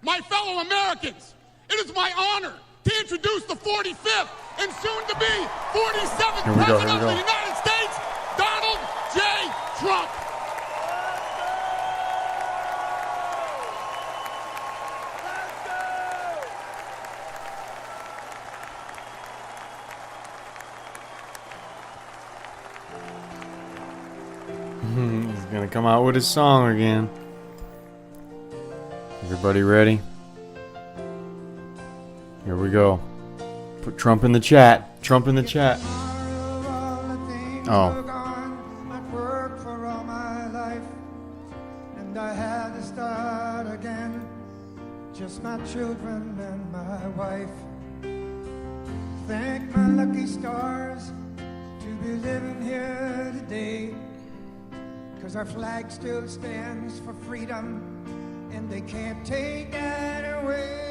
My fellow Americans, it is my honor to introduce the 45th and soon-to-be 47th President of the United States, Donald J. Trump. He's gonna come out with his song again. Everybody ready? Here we go. Put Trump in the chat. Trump in the chat. Oh. I've worked for all my life, and I had to start again. Just my children and my wife. Thank my lucky stars to be living here today. 'Cause our flag still stands for freedom, and they can't take that away.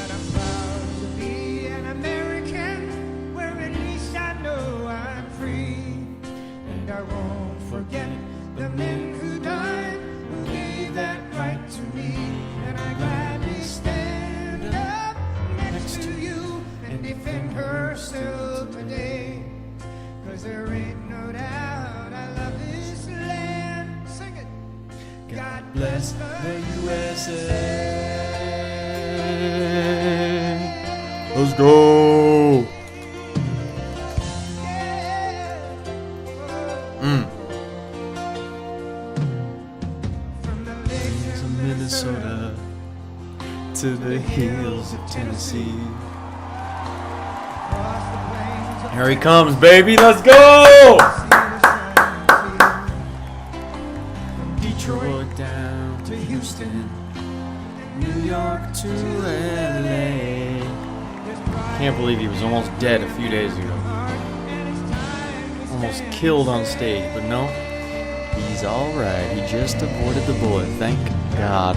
And I'm proud to be an American, where at least I know I'm free. And I won't forget the men who died, who gave that right to me. And I gladly stand up. bless the USA. Let's go. From the lakes of Minnesota to the hills of Tennessee. Here he comes, baby. Let's go! From Detroit down to Houston, New York to LA. Can't believe he was almost dead a few days ago. Almost killed on stage, but no, he's all right. He just avoided the bullet. Thank God.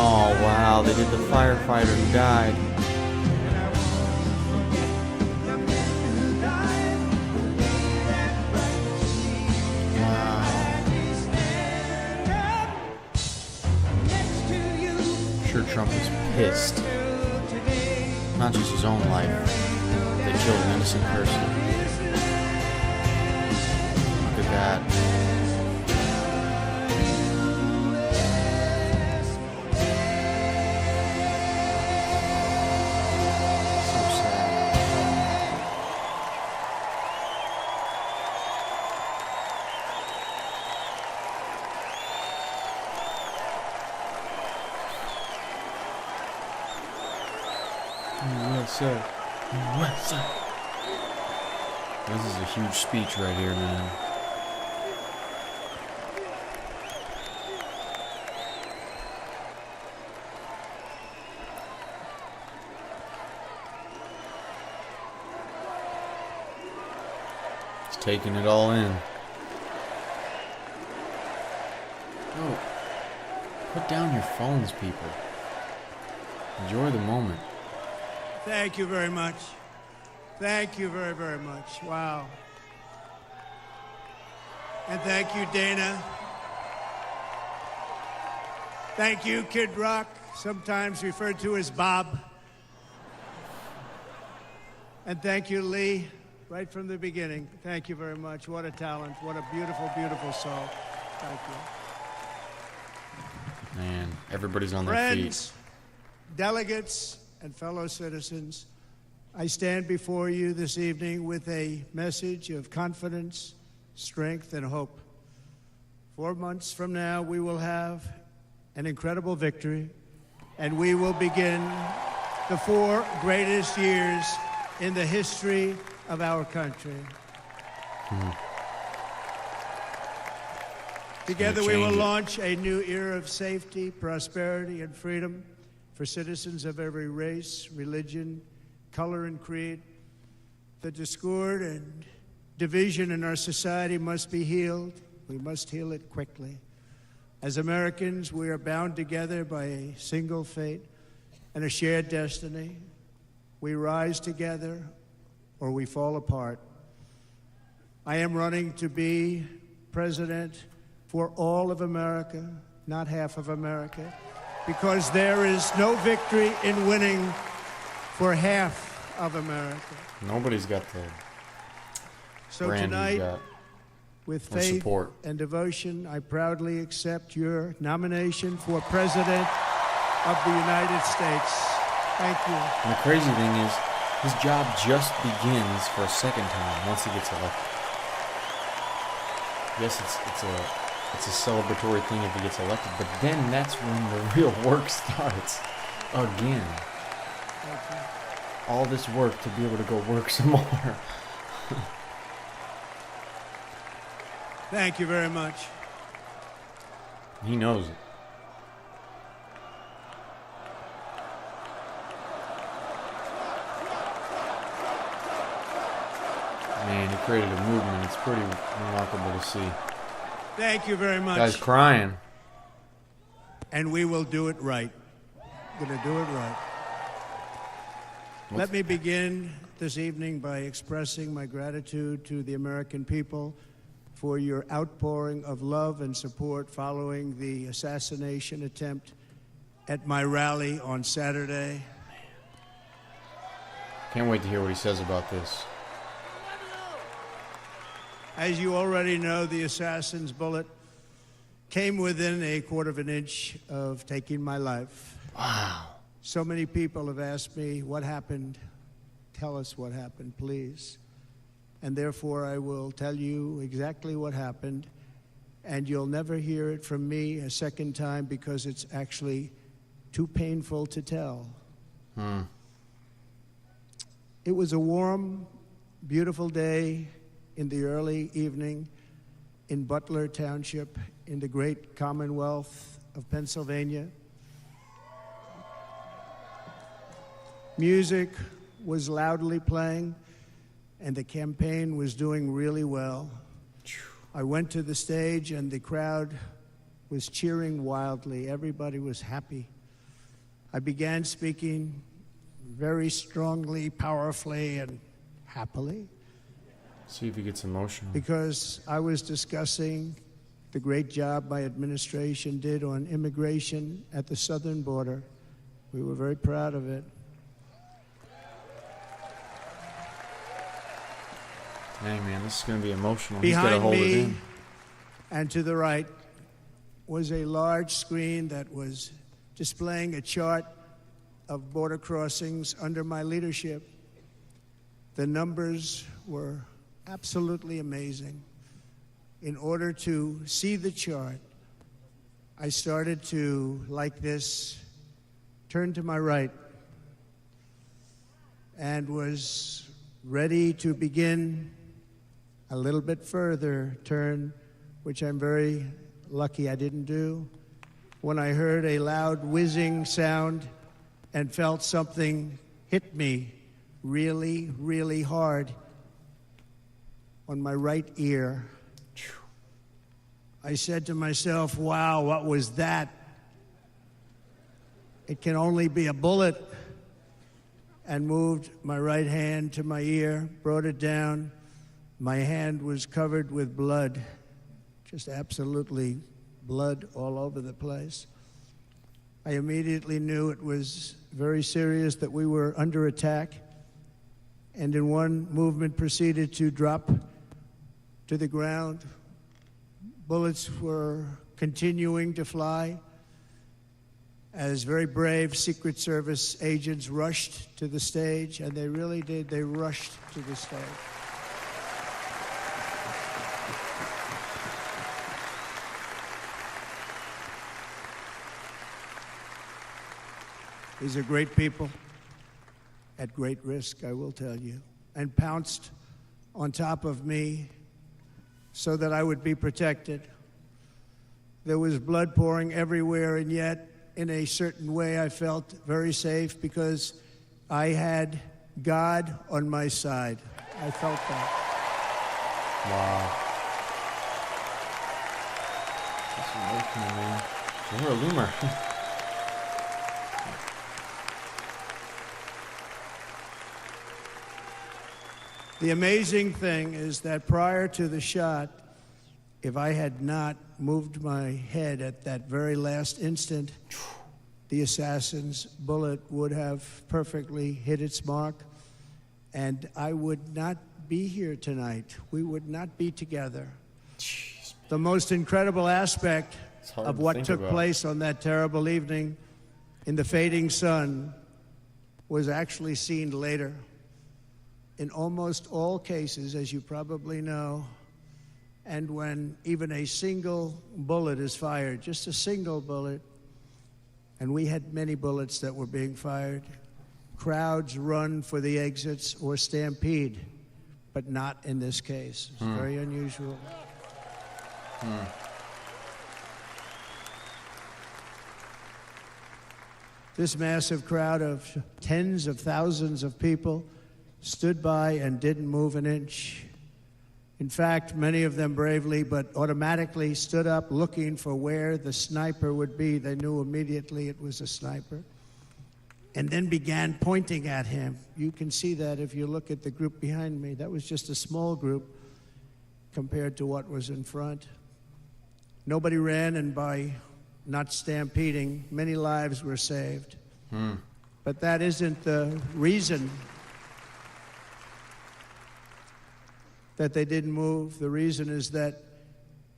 Oh wow, they did the firefighter who died. Wow. I'm sure Trump is pissed. Not just his own life. They killed an innocent person. Look at that. USA. USA. This is a huge speech right here, man. He's taking it all in. Oh, put down your phones, people. Enjoy the moment. Thank you very much. Thank you very, very much. Wow. And thank you, Dana. Thank you, Kid Rock, sometimes referred to as Bob. And thank you, Lee, right from the beginning. Thank you very much. What a talent. What a beautiful, beautiful soul. Thank you. Man, everybody's on their Friends, feet. Delegates, and fellow citizens, I stand before you this evening with a message of confidence, strength, and hope. 4 months from now, we will have an incredible victory, and we will begin the 4 greatest years in the history of our country. Together, we will launch a new era of safety, prosperity, and freedom for citizens of every race, religion, color, and creed. The discord and division in our society must be healed. We must heal it quickly. As Americans, we are bound together by a single fate and a shared destiny. We rise together or we fall apart. I am running to be president for all of America, not half of America, because there is no victory in winning for half of America. Nobody's got the So brand tonight, he's got. with No faith support. and devotion, I proudly accept your nomination for President of the United States. Thank you. And the crazy thing is, his job just begins for a second time once he gets elected. Yes, it's a celebratory thing if he gets elected, but then that's when the real work starts again. All this work to be able to go work some more. Thank you very much. He knows it. Man, he created a movement. It's pretty remarkable to see. Thank you very much. Guy's crying. And we will do it right. We're going to do it right. Let me begin this evening by expressing my gratitude to the American people for your outpouring of love and support following the assassination attempt at my rally on Saturday. Can't wait to hear what he says about this. As you already know, the assassin's bullet came within a quarter of an inch of taking my life. Wow. So many people have asked me, what happened? Tell us what happened, please. And therefore, I will tell you exactly what happened, and you'll never hear it from me a second time because it's actually too painful to tell. It was a warm, beautiful day in the early evening in Butler Township in the great Commonwealth of Pennsylvania. Music was loudly playing, and the campaign was doing really well. I went to the stage, and the crowd was cheering wildly. Everybody was happy. I began speaking very strongly, powerfully, and happily. See if he gets emotional. Because I was discussing the great job my administration did on immigration at the southern border. We were very proud of it. Dang, man, this is going to be emotional. He's got to Behind hold it me in. and to the right was a large screen that was displaying a chart of border crossings under my leadership. The numbers were absolutely amazing. In order to see the chart, I started to, like this, turn to my right and was ready to begin a little bit further turn, which I'm very lucky I didn't do, when I heard a loud whizzing sound and felt something hit me really, really hard on my right ear. I said to myself, wow, what was that? It can only be a bullet. And moved my right hand to my ear, brought it down. My hand was covered with blood, just absolutely blood all over the place. I immediately knew it was very serious, that we were under attack, and in one movement proceeded to drop to the ground. Bullets were continuing to fly as very brave Secret Service agents rushed to the stage, and they really did. They rushed to the stage. These are great people at great risk, I will tell you, and pounced on top of me so that I would be protected. There was blood pouring everywhere, and yet, in a certain way, I felt very safe because I had God on my side. I felt that. Wow. That's emotional, man. You're a loomer. The amazing thing is that prior to the shot, if I had not moved my head at that very last instant, the assassin's bullet would have perfectly hit its mark, and I would not be here tonight. We would not be together. Jeez, the most incredible aspect of what took about. place on that terrible evening in the fading sun was actually seen later. In almost all cases, as you probably know, and when even a single bullet is fired, just a single bullet, and we had many bullets that were being fired, crowds run for the exits or stampede, but not in this case. It's very unusual. This massive crowd of tens of thousands of people stood by and didn't move an inch. In fact, many of them bravely but automatically stood up looking for where the sniper would be. They knew immediately it was a sniper. And then began pointing at him. You can see that if you look at the group behind me. That was just a small group compared to what was in front. Nobody ran, and by not stampeding, many lives were saved. But that isn't the reason that they didn't move. The reason is that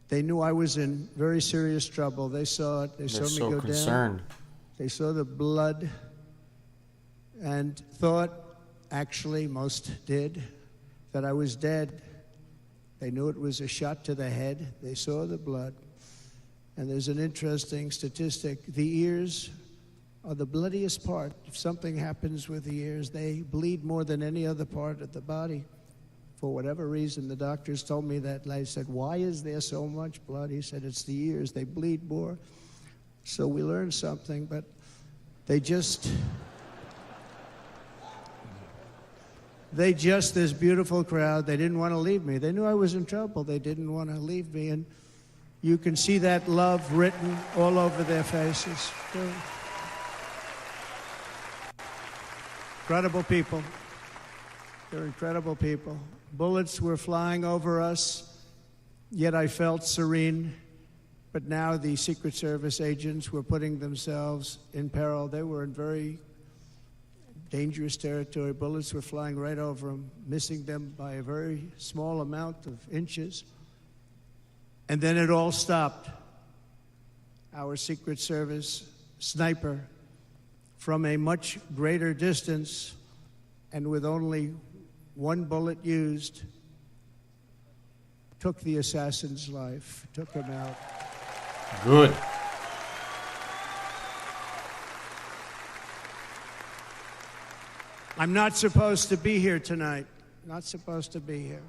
they knew I was in very serious trouble. They saw it. They saw me go concerned. down. They saw the blood and thought, actually most did, that I was dead. They knew it was a shot to the head. They saw the blood. And there's an interesting statistic. The ears are the bloodiest part. If something happens with the ears, they bleed more than any other part of the body. For whatever reason, the doctors told me that. And I said, why is there so much blood? He said, it's the ears. They bleed more. So we learned something, but they just, this beautiful crowd, they didn't want to leave me. They knew I was in trouble. They didn't want to leave me. And you can see that love written all over their faces. They're incredible people. They're incredible people. Bullets were flying over us, yet I felt serene. But now the Secret Service agents were putting themselves in peril. They were in very dangerous territory. Bullets were flying right over them, missing them by a very small amount of inches. And then it all stopped. Our Secret Service sniper, from a much greater distance and with only one bullet used, took the assassin's life, took him out. Good. I'm not supposed to be here tonight. Not supposed to be here.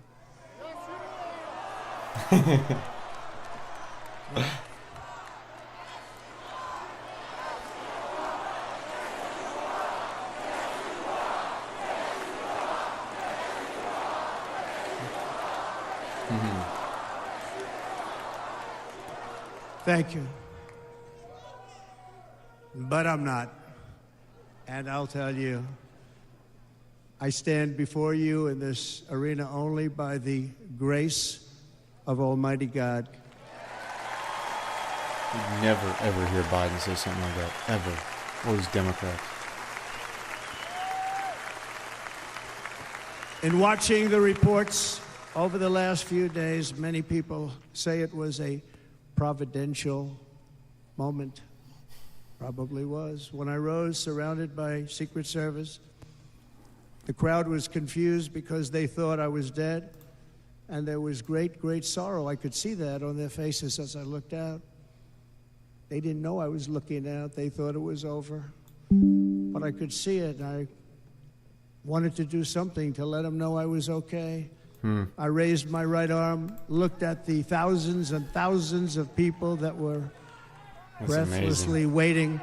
Thank you. But I'm not. And I'll tell you, I stand before you in this arena only by the grace of Almighty God. You'd never, ever hear Biden say something like that, ever. Or these Democrats. In watching the reports over the last few days, many people say it was a providential moment. Probably was. When I rose, surrounded by Secret Service, the crowd was confused because they thought I was dead, and there was great, great sorrow. I could see that on their faces as I looked out. They didn't know I was looking out. They thought it was over. But I could see it, and I wanted to do something to let them know I was okay. I raised my right arm, looked at the thousands and thousands of people that were breathlessly waiting,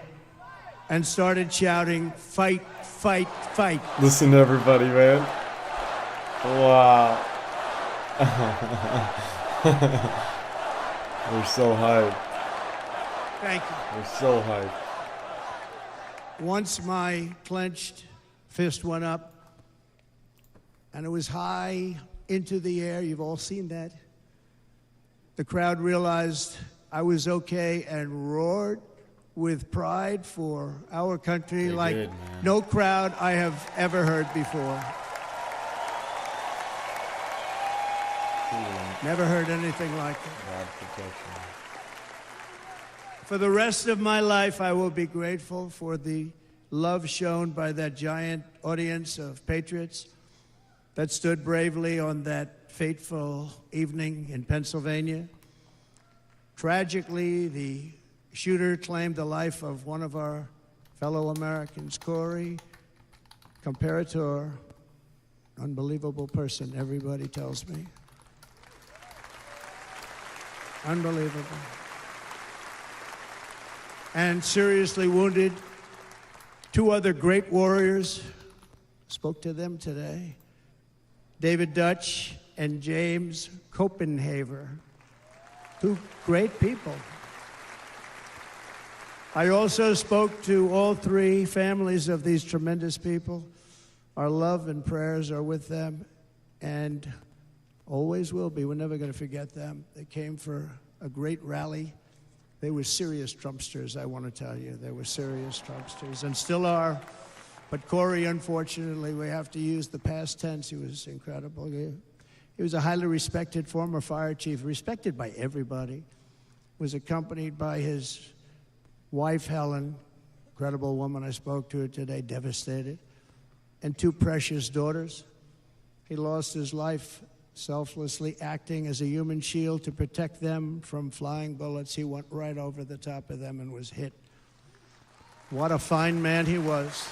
and started shouting, "Fight, fight, fight." Listen to everybody, man. Wow. We're so hyped. Thank you. We're so hyped. Once my clenched fist went up, and it was high into the air. You've all seen that. The crowd realized I was okay and roared with pride for our country like no crowd I have ever heard before. Never heard anything like it. God protection. For the rest of my life, I will be grateful for the love shown by that giant audience of patriots that stood bravely on that fateful evening in Pennsylvania. Tragically, the shooter claimed the life of one of our fellow Americans, Corey Comparator. Unbelievable person, everybody tells me. Unbelievable. And seriously wounded, two other great warriors. Spoke to them today. David Dutch and James Copenhaver. Two great people. I also spoke to all three families of these tremendous people. Our love and prayers are with them, and always will be. We're never going to forget them. They came for a great rally. They were serious Trumpsters, I want to tell you. They were serious Trumpsters, and still are. But Corey, unfortunately, we have to use the past tense. He was incredible. He was a highly respected former fire chief, respected by everybody. Was accompanied by his wife, Helen, incredible woman. I spoke to her today, devastated, and two precious daughters. He lost his life selflessly acting as a human shield to protect them from flying bullets. He went right over the top of them and was hit. What a fine man he was.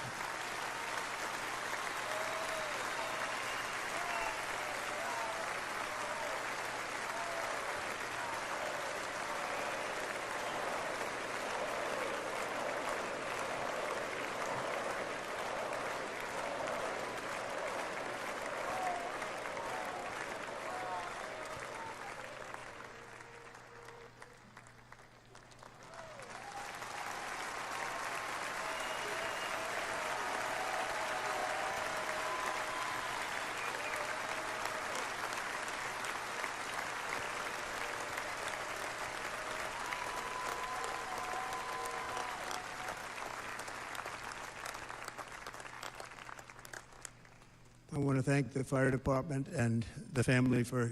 I want to thank the fire department and the family for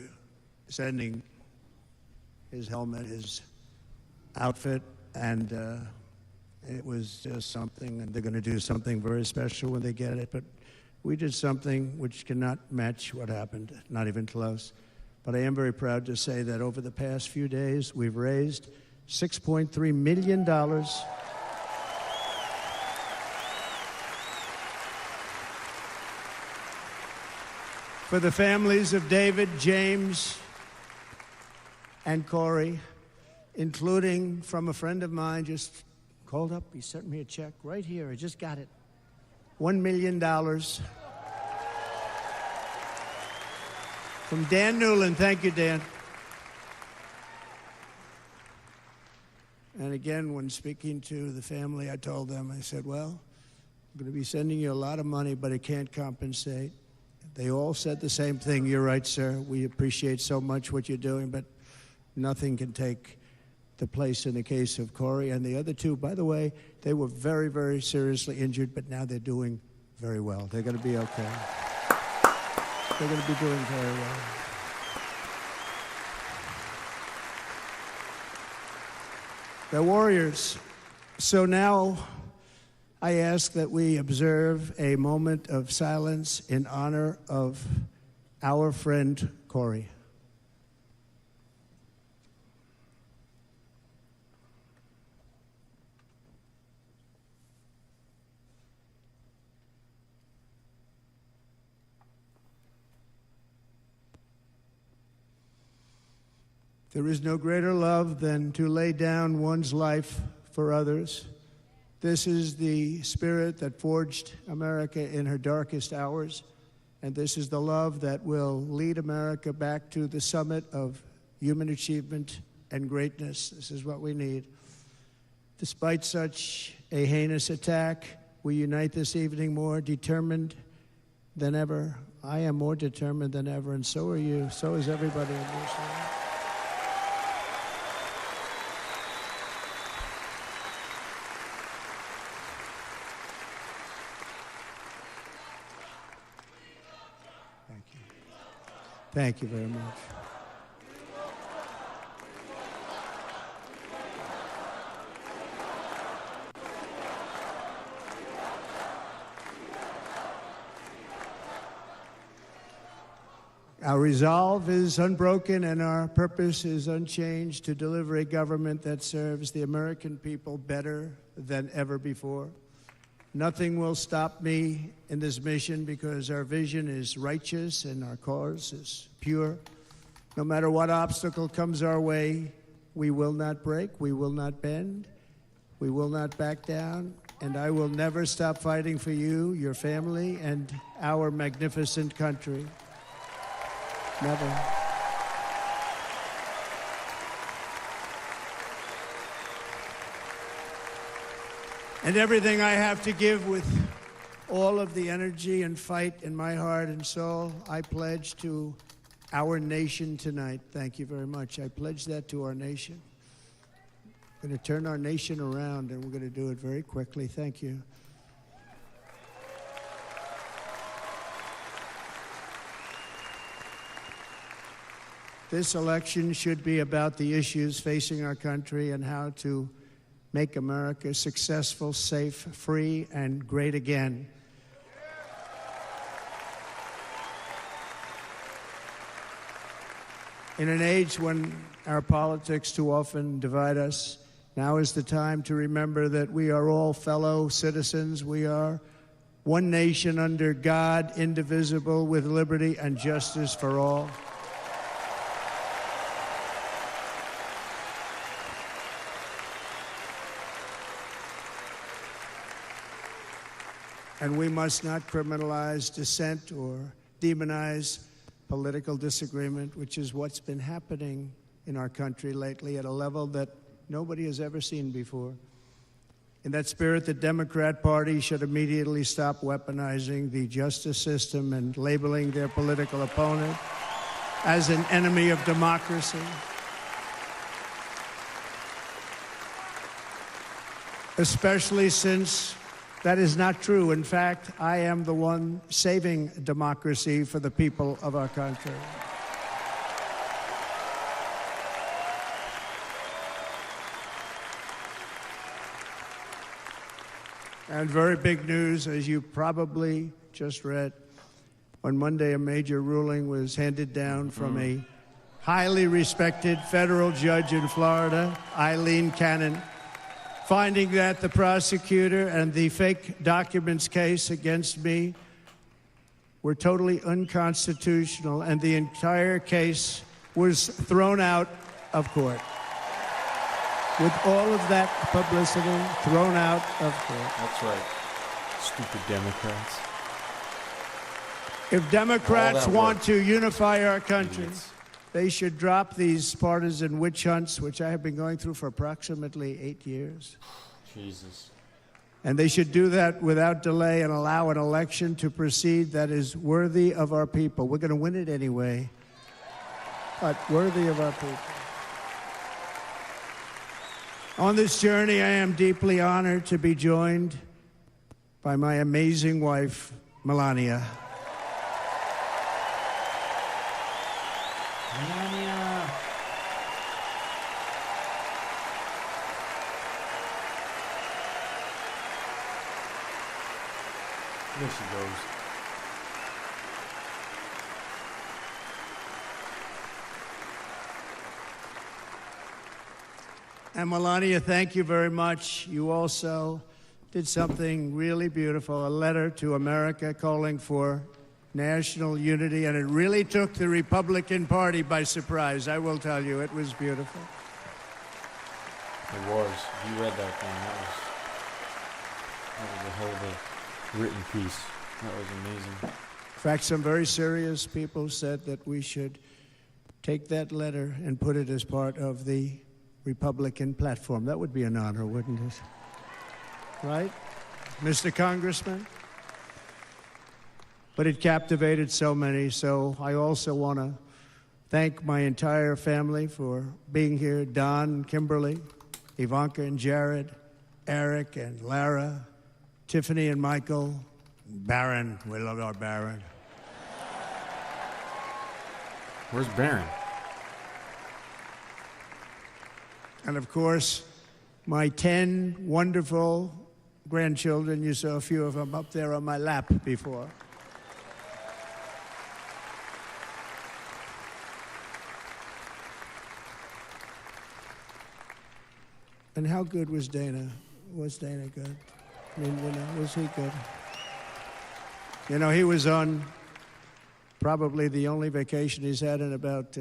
sending his helmet, his outfit, and it was just something, and they're going to do something very special when they get it. But we did something which cannot match what happened, not even close. But I am very proud to say that over the past few days, we've raised $6.3 million for the families of David, James, and Corey, including from a friend of mine just called up. He sent me a check right here. I just got it. $1 million from Dan Newland. Thank you, Dan. And again, when speaking to the family, I told them, I said, well, I'm going to be sending you a lot of money, but it can't compensate. They all said the same thing. You're right, sir. We appreciate so much what you're doing, but nothing can take the place in the case of Corey. And the other two, by the way, they were very, very seriously injured, but now they're doing very well. They're going to be okay. They're going to be doing very well. They're warriors. So now I ask that we observe a moment of silence in honor of our friend Corey. There is no greater love than to lay down one's life for others. This is the spirit that forged America in her darkest hours, and this is the love that will lead America back to the summit of human achievement and greatness. This is what we need. Despite such a heinous attack, we unite this evening more determined than ever. I am more determined than ever, and so are you. So is everybody in this room. Thank you very much. Our resolve is unbroken and our purpose is unchanged to deliver a government that serves the American people better than ever before. Nothing will stop me in this mission because our vision is righteous and our cause is pure. No matter what obstacle comes our way, we will not break, we will not bend, we will not back down, and I will never stop fighting for you, your family, and our magnificent country. Never. And everything I have to give with all of the energy and fight in my heart and soul, I pledge to our nation tonight. Thank you very much. I pledge that to our nation. We're going to turn our nation around, and we're going to do it very quickly. Thank you. This election should be about the issues facing our country and how to make America successful, safe, free, and great again. In an age when our politics too often divide us, now is the time to remember that we are all fellow citizens. We are one nation under God, indivisible, with liberty and justice for all. And we must not criminalize dissent or demonize political disagreement, which is what's been happening in our country lately at a level that nobody has ever seen before. In that spirit, the Democrat Party should immediately stop weaponizing the justice system and labeling their political opponent as an enemy of democracy. Especially since that is not true. In fact, I am the one saving democracy for the people of our country. And very big news, as you probably just read, on Monday a major ruling was handed down from a highly respected federal judge in Florida, Eileen Cannon, finding that the prosecutor and the fake documents case against me were totally unconstitutional, and the entire case was thrown out of court. With all of that publicity, thrown out of court. That's right. Stupid Democrats. If Democrats want work. to unify our country, Idiots. they should drop these partisan witch hunts, which I have been going through for approximately 8 years. Jesus. And they should do that without delay and allow an election to proceed that is worthy of our people. We're going to win it anyway, but worthy of our people. On this journey, I am deeply honored to be joined by my amazing wife, Melania. Melania. There she goes. And Melania, thank you very much. You also did something really beautiful, a letter to America calling for national unity, and it really took the Republican Party by surprise. I will tell you, it was beautiful. It was. You read that thing. That was a hell of a written piece. That was amazing. In fact, some very serious people said that we should take that letter and put it as part of the Republican platform. That would be an honor, wouldn't it? Right, Mr. Congressman? But it captivated so many, so I also want to thank my entire family for being here. Don, Kimberly, Ivanka and Jared, Eric and Lara, Tiffany and Michael, Barron. We love our Barron. Where's Barron? And of course, my 10 wonderful grandchildren. You saw a few of them up there on my lap before. And how good was Dana? Was Dana good? I mean, was he good? He was on probably the only vacation he's had in about,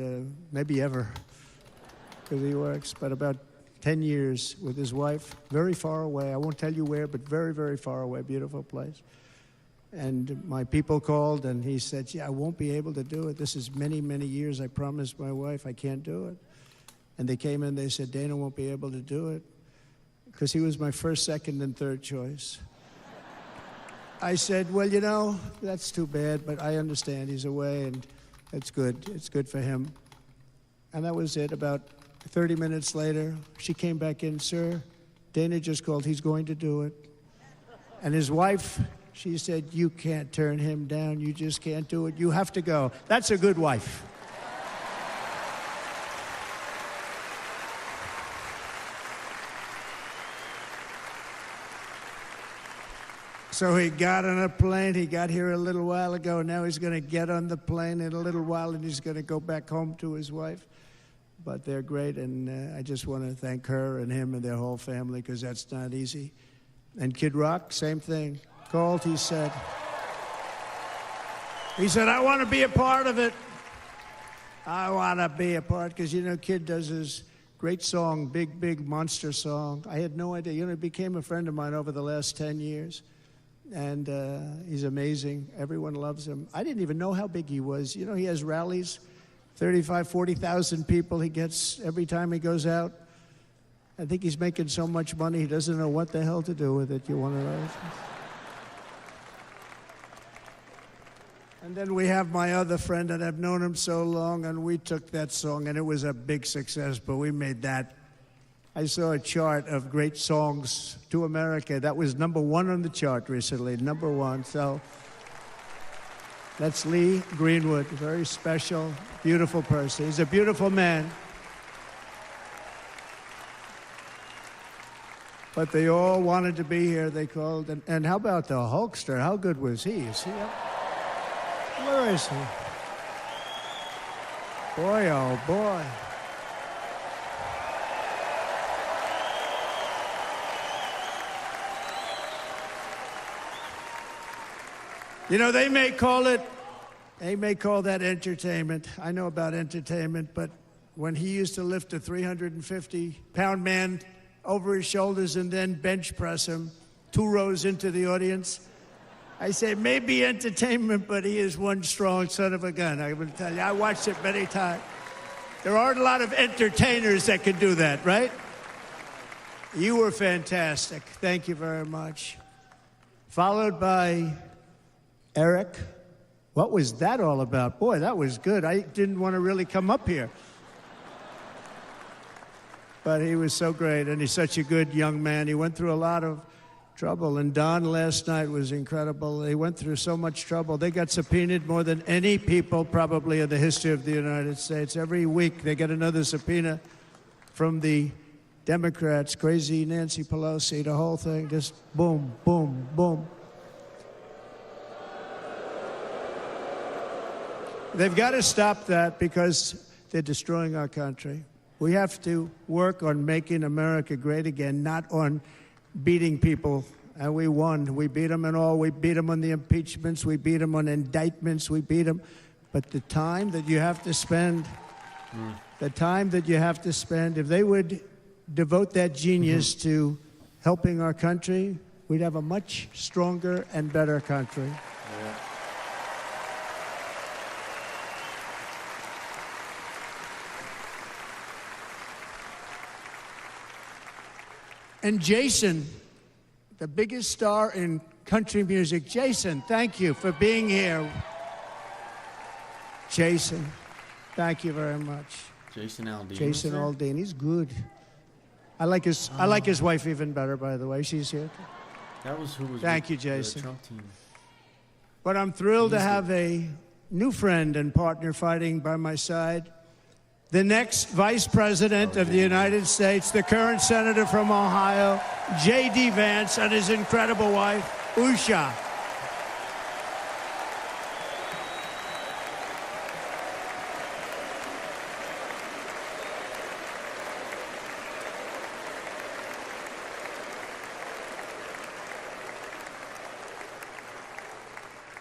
maybe ever, because he works, but about 10 years with his wife, very far away. I won't tell you where, but very, very far away, beautiful place. And my people called, and he said, "Yeah, I won't be able to do it. This is many, many years. I promised my wife I can't do it." And they came in, they said, "Dana won't be able to do it," because he was my first, second, and third choice. I said, "Well, you know, that's too bad, but I understand he's away, and it's good. It's good for him." And that was it. About 30 minutes later, she came back in, "Sir, Dana just called. He's going to do it." And his wife, she said, "You can't turn him down. You just can't do it. You have to go." That's a good wife. So he got on a plane. He got here a little while ago. Now he's going to get on the plane in a little while, and he's going to go back home to his wife. But they're great, and I just want to thank her and him and their whole family, because that's not easy. And Kid Rock, same thing. Called, he said, "I want to be a part of it. I want to be a part," because, you know, Kid does his great song, Big, Big Monster song. I had no idea. You know, he became a friend of mine over the last 10 years. And he's amazing. Everyone loves him. I didn't even know how big he was. You know, he has rallies, 35, 40,000 people he gets every time he goes out. I think he's making so much money, he doesn't know what the hell to do with it. You want to know? And then we have my other friend, and I've known him so long, and we took that song, and it was a big success, but we made that. I saw a chart of great songs to America. That was #1 on the chart recently, #1. So that's Lee Greenwood, very special, beautiful person. He's a beautiful man. But they all wanted to be here, they called. And how about the Hulkster? How good was he? Is he up? Where is he? Boy, oh boy. You know, they may call that entertainment. I know about entertainment, but when he used to lift a 350-pound man over his shoulders and then bench press him 2 rows into the audience, I say, maybe entertainment, but he is one strong son of a gun. I will tell you, I watched it many times. There aren't a lot of entertainers that can do that, right? You were fantastic. Thank you very much. Followed by Eric. What was that all about? Boy, that was good. I didn't want to really come up here. But he was so great, and he's such a good young man. He went through a lot of trouble, and Don last night was incredible. He went through so much trouble. They got subpoenaed more than any people probably in the history of the United States. Every week they get another subpoena from the Democrats, crazy Nancy Pelosi, the whole thing, just boom, boom, boom. They've got to stop that because they're destroying our country. We have to work on making America great again, not on beating people. And we won. We beat them and all. We beat them on the impeachments. We beat them on indictments. We beat them. But the time that you have to spend, if they would devote that genius to helping our country, we'd have a much stronger and better country. Yeah. And Jason, the biggest star in country music. Jason, thank you for being here. Jason, thank you very much. Jason Aldean. Jason Aldean, he's good. I like his wife even better, by the way. She's here. That was who was. Thank you, the Jason. Trump team. But I'm thrilled to have a new friend and partner fighting by my side. The next Vice President of the United States, the current Senator from Ohio, J.D. Vance, and his incredible wife, Usha.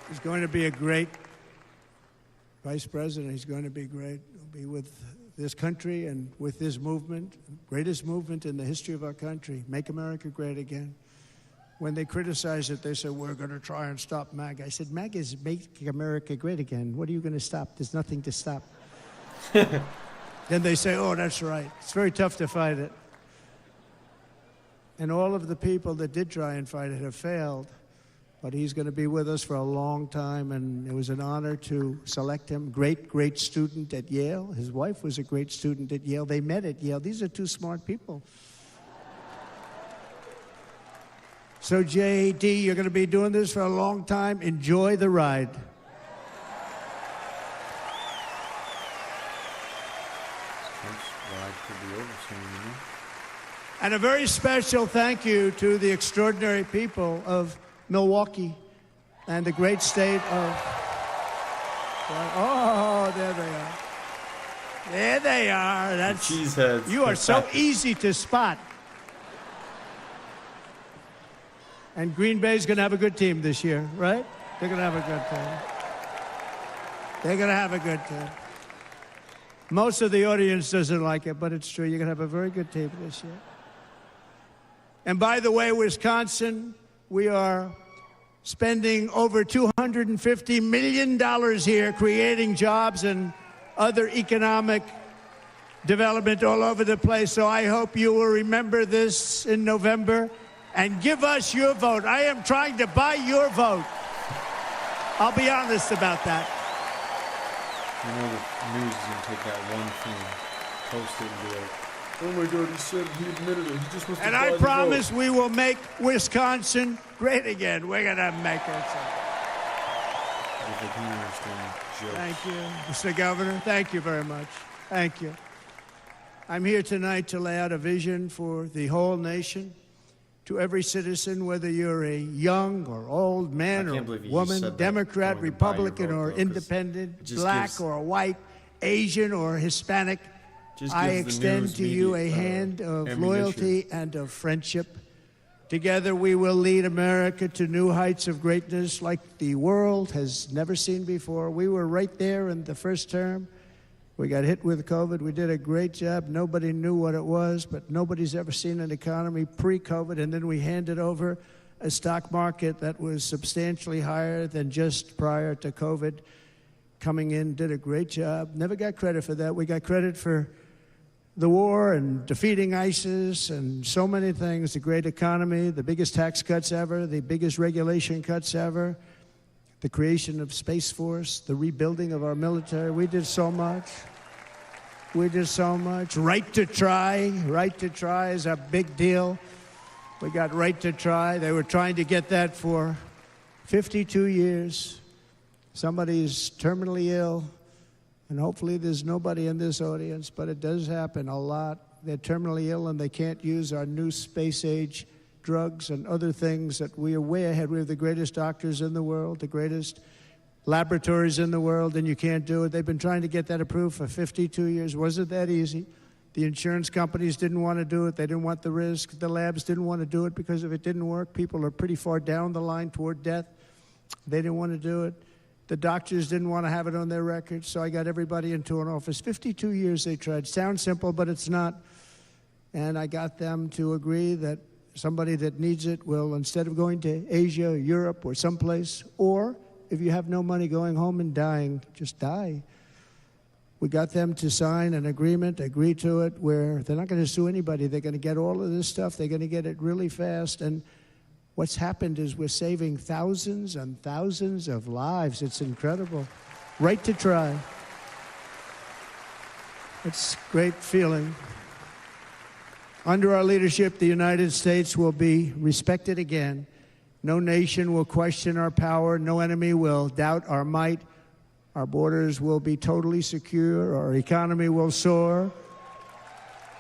He's going to be a great Vice President. He's going to be great. He'll be with this country and with this movement, greatest movement in the history of our country. Make America great again. when they criticize it, they say, we're going to try and stop MAGA. I said, MAGA is making America great again. What are you going to stop? There's nothing to stop. Then they say, oh, that's right. It's very tough to fight it. And all of the people that did try and fight it have failed. But he's going to be with us for a long time, and it was an honor to select him. Great, great student at Yale. His wife was a great student at Yale. They met at Yale. These are two smart people. So, JD, you're going to be doing this for a long time. Enjoy the ride. And a very special thank you to the extraordinary people of Milwaukee and the great state of... Oh, there they are. There they are. That's cheeseheads. You are so easy to spot. And Green Bay's going to have a good team this year, right? They're going to have a good team. They're going to have a good team. Most of the audience doesn't like it, but it's true. You're going to have a very good team this year. And by the way, Wisconsin, we are spending over $250 million here creating jobs and other economic development all over the place. So I hope you will remember this in November and give us your vote. I am trying to buy your vote. I'll be honest about that. You know the news is going to take that one thing, post it and be like, oh my God, he said he admitted it. He just wants to and I promise we will make Wisconsin great again. We're going to make it. If I can understand jokes. Thank you, Mr. Governor. Thank you very much. Thank you. I'm here tonight to lay out a vision for the whole nation, to every citizen, whether you're a young or old man or woman, Democrat, Republican or independent, black or white, Asian or Hispanic. I extend to you a hand of loyalty and of friendship. Together we will lead America to new heights of greatness like the world has never seen before. We were right there in the first term. We got hit with COVID. We did a great job. Nobody knew what it was, but nobody's ever seen an economy pre-COVID. And then we handed over a stock market that was substantially higher than just prior to COVID. Coming in, did a great job. Never got credit for that. We got credit for the war and defeating ISIS and so many things, the great economy, the biggest tax cuts ever, the biggest regulation cuts ever, the creation of Space Force, the rebuilding of our military. We did so much. We did so much. Right to try. Right to try is a big deal. We got right to try. They were trying to get that for 52 years. Somebody's terminally ill. And hopefully there's nobody in this audience, but it does happen a lot. They're terminally ill and they can't use our new space-age drugs and other things that we are way ahead. We have the greatest doctors in the world, the greatest laboratories in the world, and you can't do it. They've been trying to get that approved for 52 years. Wasn't that easy? The insurance companies didn't want to do it. They didn't want the risk. The labs didn't want to do it because if it didn't work, people are pretty far down the line toward death. They didn't want to do it. The doctors didn't want to have it on their records, so I got everybody into an office. 52 years they tried. Sounds simple, but it's not. And I got them to agree that somebody that needs it will, instead of going to Asia or Europe or someplace, or if you have no money, going home and dying, just die. We got them to sign an agreement, agree to it, where they're not going to sue anybody. They're going to get all of this stuff. They're going to get it really fast. And what's happened is we're saving thousands and thousands of lives. It's incredible. Right to try. It's a great feeling. Under our leadership, the United States will be respected again. No nation will question our power. No enemy will doubt our might. Our borders will be totally secure. Our economy will soar.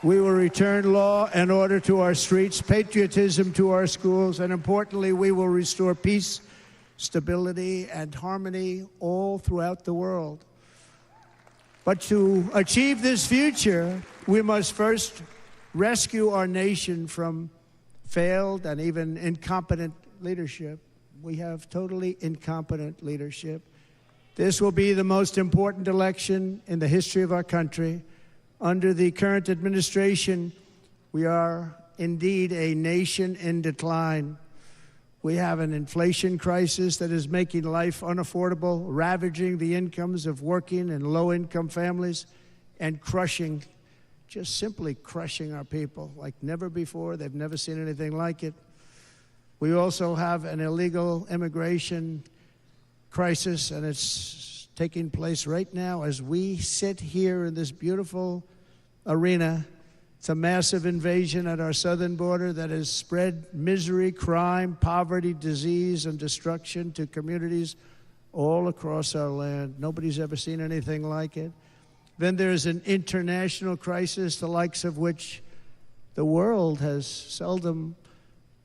We will return law and order to our streets, patriotism to our schools, and importantly, we will restore peace, stability, and harmony all throughout the world. But to achieve this future, we must first rescue our nation from failed and even incompetent leadership. We have totally incompetent leadership. This will be the most important election in the history of our country. Under the current administration, we are indeed a nation in decline. We have an inflation crisis that is making life unaffordable, ravaging the incomes of working and low-income families, and crushing, just simply crushing our people like never before. They've never seen anything like it. We also have an illegal immigration crisis, and it's taking place right now as we sit here in this beautiful arena. It's a massive invasion at our southern border that has spread misery, crime, poverty, disease, and destruction to communities all across our land. Nobody's ever seen anything like it. Then there's an international crisis, the likes of which the world has seldom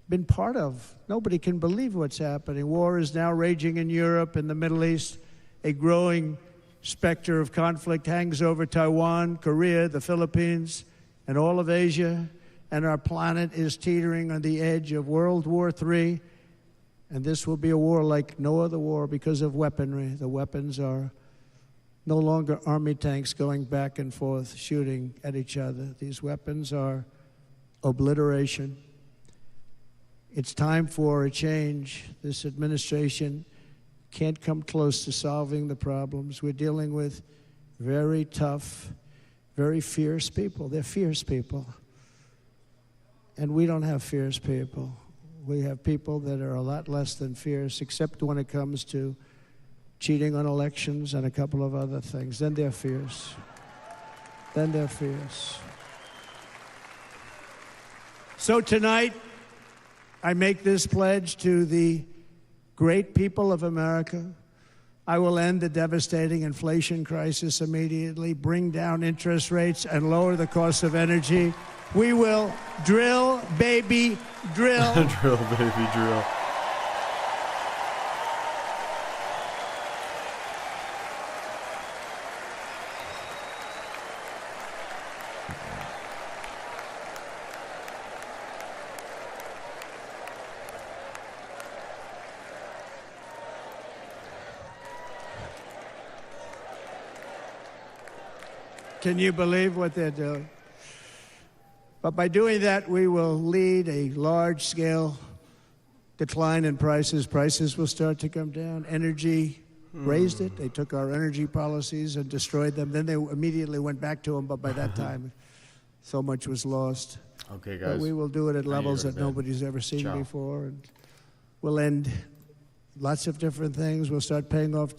been part of. Nobody can believe what's happening. War is now raging in Europe and the Middle East. A growing specter of conflict hangs over Taiwan, Korea, the Philippines, and all of Asia, and our planet is teetering on the edge of World War III, and this will be a war like no other war because of weaponry. The weapons are no longer army tanks going back and forth shooting at each other. These weapons are obliteration. It's time for a change. This administration can't come close to solving the problems. We're dealing with very tough, very fierce people. They're fierce people. And we don't have fierce people. We have people that are a lot less than fierce, except when it comes to cheating on elections and a couple of other things. Then they're fierce. Then they're fierce. So tonight, I make this pledge to the great people of America. I will end the devastating inflation crisis immediately, bring down interest rates, and lower the cost of energy. We will drill, baby, drill. Drill, baby, drill. Can you believe what they're doing? But by doing that, we will lead a large-scale decline in prices. Prices will start to come down. Energy raised it. They took our energy policies and destroyed them. Then they immediately went back to them, but by that time, so much was lost. Okay, guys. But we will do it at I need to levels go to that bed. nobody's ever seen Ciao. before. And we'll end lots of different things. We'll start paying off